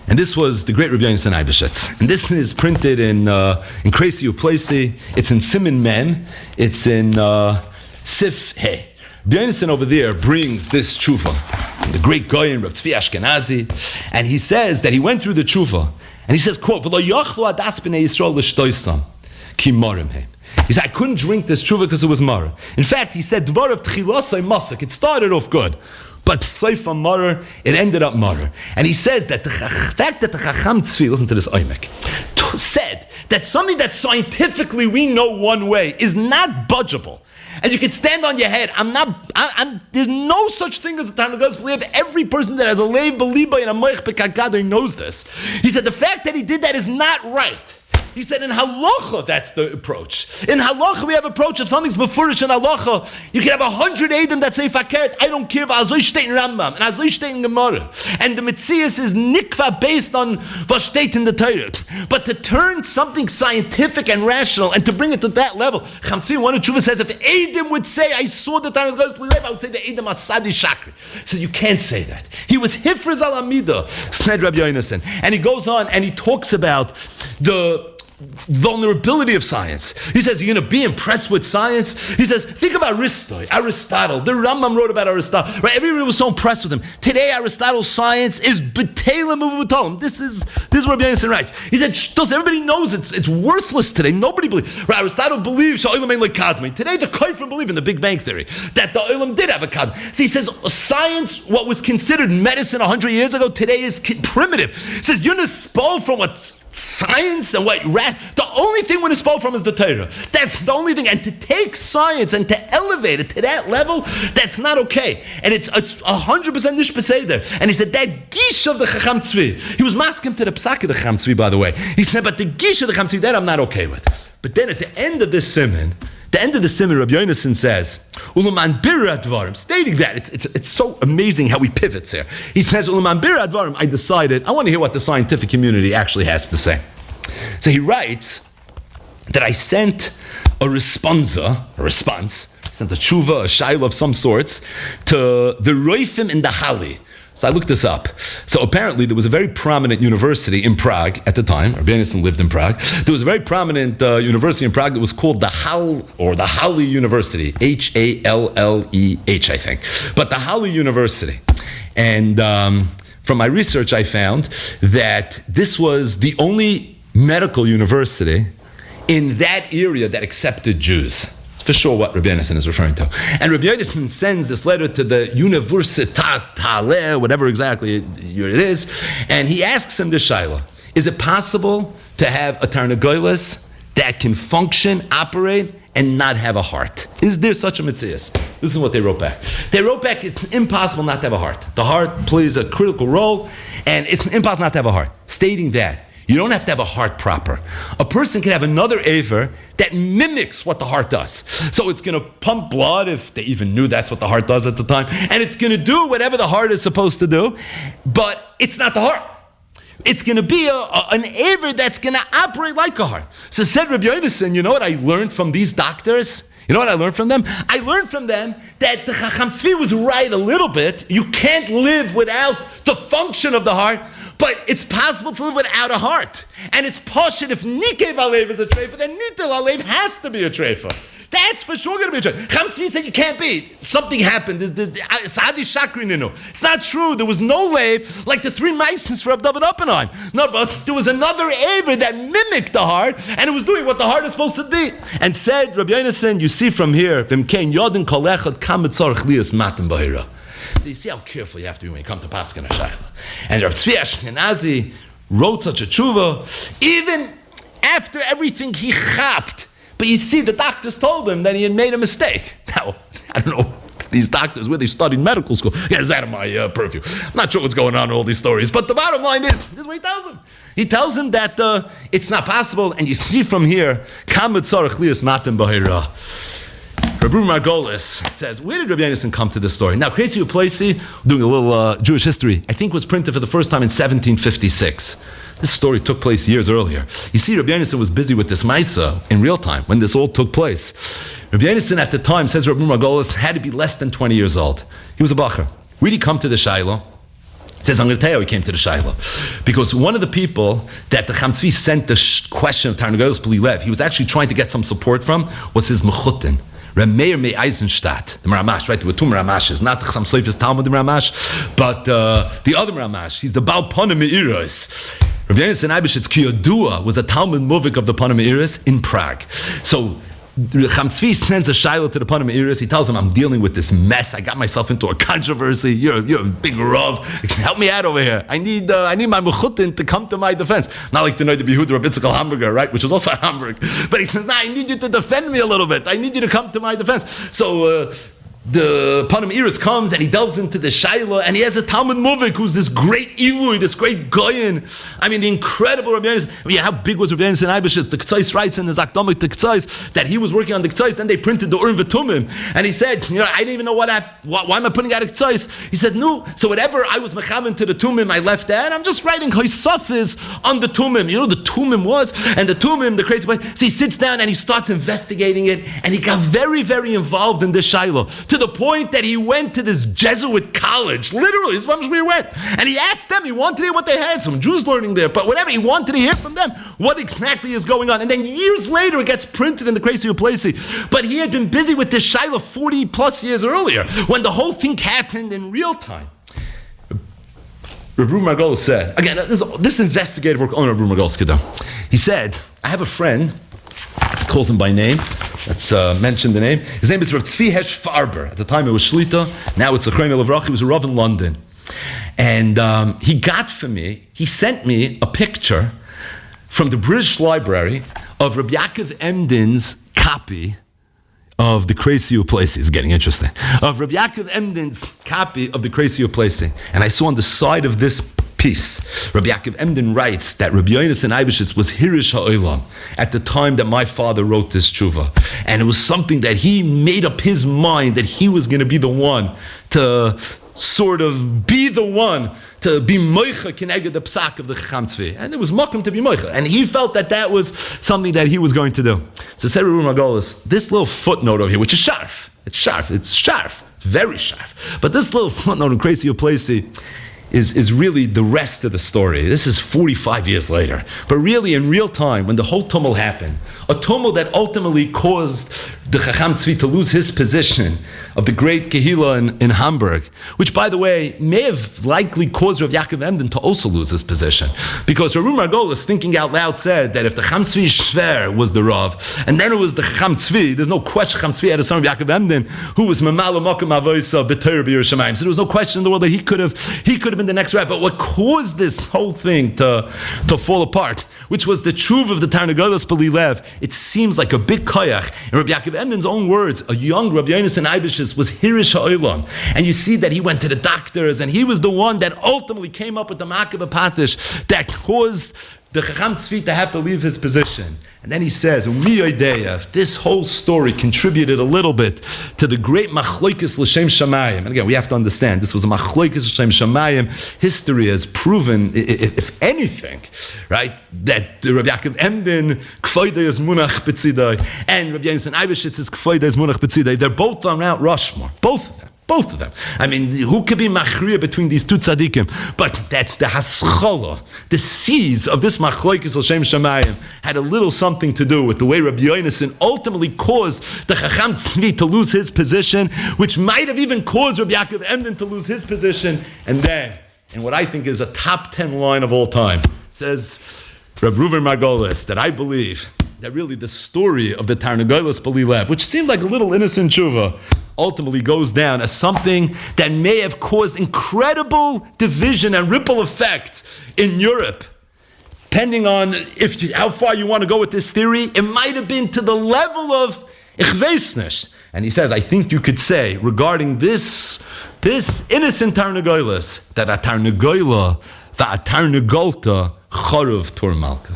And this was the great Rabbi Yonasan Eibeshitz. And this is printed in Kresi Uplesi. It's in Siman Mem. It's in Sif He. Rabbi Yonasan over there brings this tshuva from the great Goyen, Reb Tzvi Ashkenazi. And he says that he went through the tshuva. And he says, quote, V'lo yochlu adas b'nei Yisrael l'shtoisam ki morim heim. He said, I couldn't drink this tshuva because it was maror. In fact, he said, Dvar of tchilosai masak. It started off good. But Seifa Marer, it ended up Marer. And he says that the fact that the Chacham Tzvi, listen to this Oymek, said that something that scientifically we know one way is not budgeable. And you can stand on your head. There's no such thing as a Tanagas believe. Every person that has a Leiv Beliba and a Moich Bekagada knows this. He said the fact that he did that is not right. He said in halacha that's the approach. In halacha we have approach if something's mefurish in halacha. You can have 100 Edom that say fakert. I don't care if Azoi Shteit in Rambam and Azoi Shteit in Gemara. And the Metzias is nikva based on was Shteit in the Torah. But to turn something scientific and rational and to bring it to that level, Chamsvi one of Tshuva says if Edom would say I saw the Tanagas believe, I would say the Edom Asadi Shakri. So you can't say that. He was Hifriz al Amida, said Rabbi Yonasan, and he goes on and he talks about the vulnerability of science. He says, you're going to be impressed with science? He says, think about Aristotle. The Rambam wrote about Aristotle. Right? Everybody was so impressed with him. Today, Aristotle's science is b'telim u'v'tolim. This is what Rabbi Yonasan writes. He said, everybody knows it's worthless today. Nobody believes. Right? Aristotle believes Sha'olam ain't like Kadmon. Today, the Kaifrim believe in the Big Bang Theory, that the Olam did have a Kadmon. So he says, science, what was considered medicine 100 years ago, today is primitive. He says, you're not from what science and what the only thing we're spoke from is the Torah. That's the only thing. And to take science and to elevate it to that level, that's not okay. And it's 100% nishbasei there. And he said that gish of the Chacham Tzvi. He was masking to the psak of the Chacham Tzvi, by the way. He said, but the gish of the Chacham Tzvi, that I'm not okay with. But then at the end of this simon, Rabbi Yonasan says, Uluman bir advarim, stating that it's so amazing how he pivots here. He says, Uluman bir advarim, I decided I want to hear what the scientific community actually has to say. So he writes that I sent a response, sent a tshuva, a shayla of some sorts, to the Roifim in the Hali. So I looked this up. So apparently there was a very prominent university in Prague at the time. Rabbi Yonasan lived in Prague. There was a very prominent university in Prague that was called the Halley University, Halleh, I think. But the Halley University. And from my research, I found that this was the only medical university in that area that accepted Jews. For sure what Rabbi Yonasan is referring to. And Rabbi Yonasan sends this letter to the Universitat Halleh, whatever exactly it is, and he asks him this shayla. Is it possible to have a Ternagolus that can function, operate, and not have a heart? Is there such a mitzias? This is what they wrote back. They wrote back, it's impossible not to have a heart. The heart plays a critical role, and it's impossible not to have a heart. Stating that, you don't have to have a heart proper. A person can have another aver that mimics what the heart does. So it's going to pump blood, if they even knew that's what the heart does at the time, and it's going to do whatever the heart is supposed to do, but it's not the heart. It's going to be an aver that's going to operate like a heart. So said Rabbi Yonasan, you know what I learned from these doctors? You know what I learned from them? I learned from them that the Chacham Tzvi was right a little bit. You can't live without the function of the heart, but it's possible to live without a heart. And it's poshut if Nikev Alev is a treifa, then Nitel Alev has to be a treifa. That's for sure going to be a treifa. Chacham Tzvi said you can't be. Something happened. Sadi Shakri Nino. It's not true. There was no lave like the three Meisens for David Oppenheim. No, but there was another aver that mimicked the heart, and it was doing what the heart is supposed to be. And said, Rabbi Yonasan, you see from here, V'mkein Yodin Kol Echad Kam Mitzarech Lias Matim Bahira. So you see how careful you have to be when you come to Paskin HaShayla. And Reb Tzvi Ashkenazi wrote such a tshuva, even after everything he chapped. But you see, the doctors told him that he had made a mistake. Now, I don't know, these doctors, where they studied medical school, it's out of my purview. I'm not sure what's going on in all these stories, but the bottom line is, this is what he tells him. He tells him that it's not possible, and you see from here, Kam Mitzarech Lias Matim Bahira. Rabbi Margolis says, where did Rabbi Yonasan come to this story? Now, Kresi Uplesi, doing a little Jewish history, I think was printed for the first time in 1756. This story took place years earlier. You see, Rabbi Yonasan was busy with this Maisa in real time when this all took place. Rabbi Yonasan at the time, says Rabbi Margolis, had to be less than 20 years old. He was a bacher. Where did he come to the Shaila? He says, I'm going to tell you how he came to the Shaila. Because one of the people that the Chaim Tzvi sent the question of Tarnagolus B'li Lev, he was actually trying to get some support from, was his Mechutin. Reb Meir Mei Eisenstadt, the Ramash, right? There were two Ramashes, not the Chassam Sofer's Talmud Ramash, but the other Ramash. He's the Baal Pana Meiros. Rabbi Yonasan Eibeshitz Kiyodua was a Talmud Muvik of the Pana Meiros in Prague. So Chaim Tzvi sends a Shiloh to the Pana Meiros. He tells him, I'm dealing with this mess. I got myself into a controversy. You're a big Rav. Help me out over here. I need my Mechutin to come to my defense. Not like the Noid Behuda or Bitzikal Hamburger, right? Which was also a Hamburg. But he says, I need you to defend me a little bit. I need you to come to my defense. So the Pana Meiros comes and he delves into the Shaila and he has a Talmud Muvik who's this great Ilui, this great Goyen. I mean, the incredible Rabbi Yonasan. I mean, how big was Rabbi Yonasan Eibeshitz? The K'tzais writes in his Akdamik the K'tzais that he was working on the K'tzais, then they printed the Urim V'tumim. And he said, I didn't even know why am I putting out a K'tzais? He said, no, so whatever I was mechaven to the Tumim, I left that, and I'm just writing Haisafis on the Tumim. You know the Tumim was? And the Tumim, the crazy way. So he sits down and he starts investigating it, and he got very, very involved in this Shiloh. To the point that he went to this Jesuit college, literally, his mom went, and he asked them, he wanted to hear what they had, some Jews learning there, but whatever, he wanted to hear from them what exactly is going on. And then years later, it gets printed in the Crazy Uplacey. But he had been busy with this Shiloh 40 plus years earlier, when the whole thing happened in real time. Rabbi Margolis said, again, this investigative work on Rabbi Margolis Kedar. He said, I have a friend, he calls him by name. Let's mention the name. His name is Rav Tzvi Hesh Farber. At the time it was Shlita. Now it's Lechrei Melavrach. He was a Rav in London. And he got for me, he sent me a picture from the British Library of Rabbi Yaakov Emden's copy of the Crazy Uplacey. It's getting interesting. Of Rabbi Yaakov Emden's copy of the Crazy Uplacey. And I saw on the side of this piece, Rabbi Yaakov Emden writes that Rabbi Yonasan Eibeshitz was Hirish HaOlam at the time that my father wrote this tshuva. And it was something that he made up his mind that he was going to be the one to sort of be the one to be moicha keneged the psak of the Chaim Tzvi. And there was makom to be moicha. And he felt that that was something that he was going to do. So said Rabbi Margolis, this little footnote over here, which is sharp. It's sharp. It's very sharp. But this little footnote in Crazy Uplacey is really the rest of the story. This is 45 years later. But really, in real time, when the whole tumult happened, a tumult that ultimately caused the Chacham Tzvi to lose his position of the great Kehillah in Hamburg, which, by the way, may have likely caused Rav Yaakov Emden to also lose his position. Because Rav Margolis, thinking out loud, said that if the Chacham Tzvi Shver was the Rav, and then it was the Chacham Tzvi, there's no question Chacham Tzvi had a son of Yaakov Emden, who was Mamala Mokum Avoisa B'Torah B'Yerushalayim. So there was no question in the world that he could have been the next Rav. But what caused this whole thing to fall apart, which was the truth of the Tarnagolus B'li Lev, it seems like a big koyach. In Rabbi Yaakov Emden's own words, a young Rabbi Yonasan Eibeshitz was Hirish HaOlam. And you see that he went to the doctors, and he was the one that ultimately came up with the Makabah Patish that caused the Chacham Tzvi to have to leave his position. And then he says, this whole story contributed a little bit to the great Machloikis L'Shem Shamayim. And again, we have to understand, this was a Machloikis L'Shem Shamayim. History has proven, if anything, right, that Rabbi Yaakov Emden, Kfoide is Munach B'tzidai, and Rabbi Yonasan Eibeshitz is Kfoide is Munach B'tzidai. They're both on Mount Rushmore, both of them. Both of them. I mean, who could be machriya between these two tzaddikim? But that the haschala, the seeds of this machloikis l'shem shamayim, had a little something to do with the way Rabbi Yonasan ultimately caused the Chacham Tzvi to lose his position, which might have even caused Rabbi Yaakov Emden to lose his position. And then, in what I think is a top 10 line of all time, says Rabbi Reuven Margolis, that I believe that really the story of the Tarnagolus B'li Lev, which seemed like a little innocent tshuva, ultimately goes down as something that may have caused incredible division and ripple effect in Europe. Depending on how far you want to go with this theory, it might have been to the level of Ichveisnish. And he says, I think you could say, regarding this innocent Tarnagolus, that a Tarnagola, va a Tarnagolta, Chorav Tur Malka.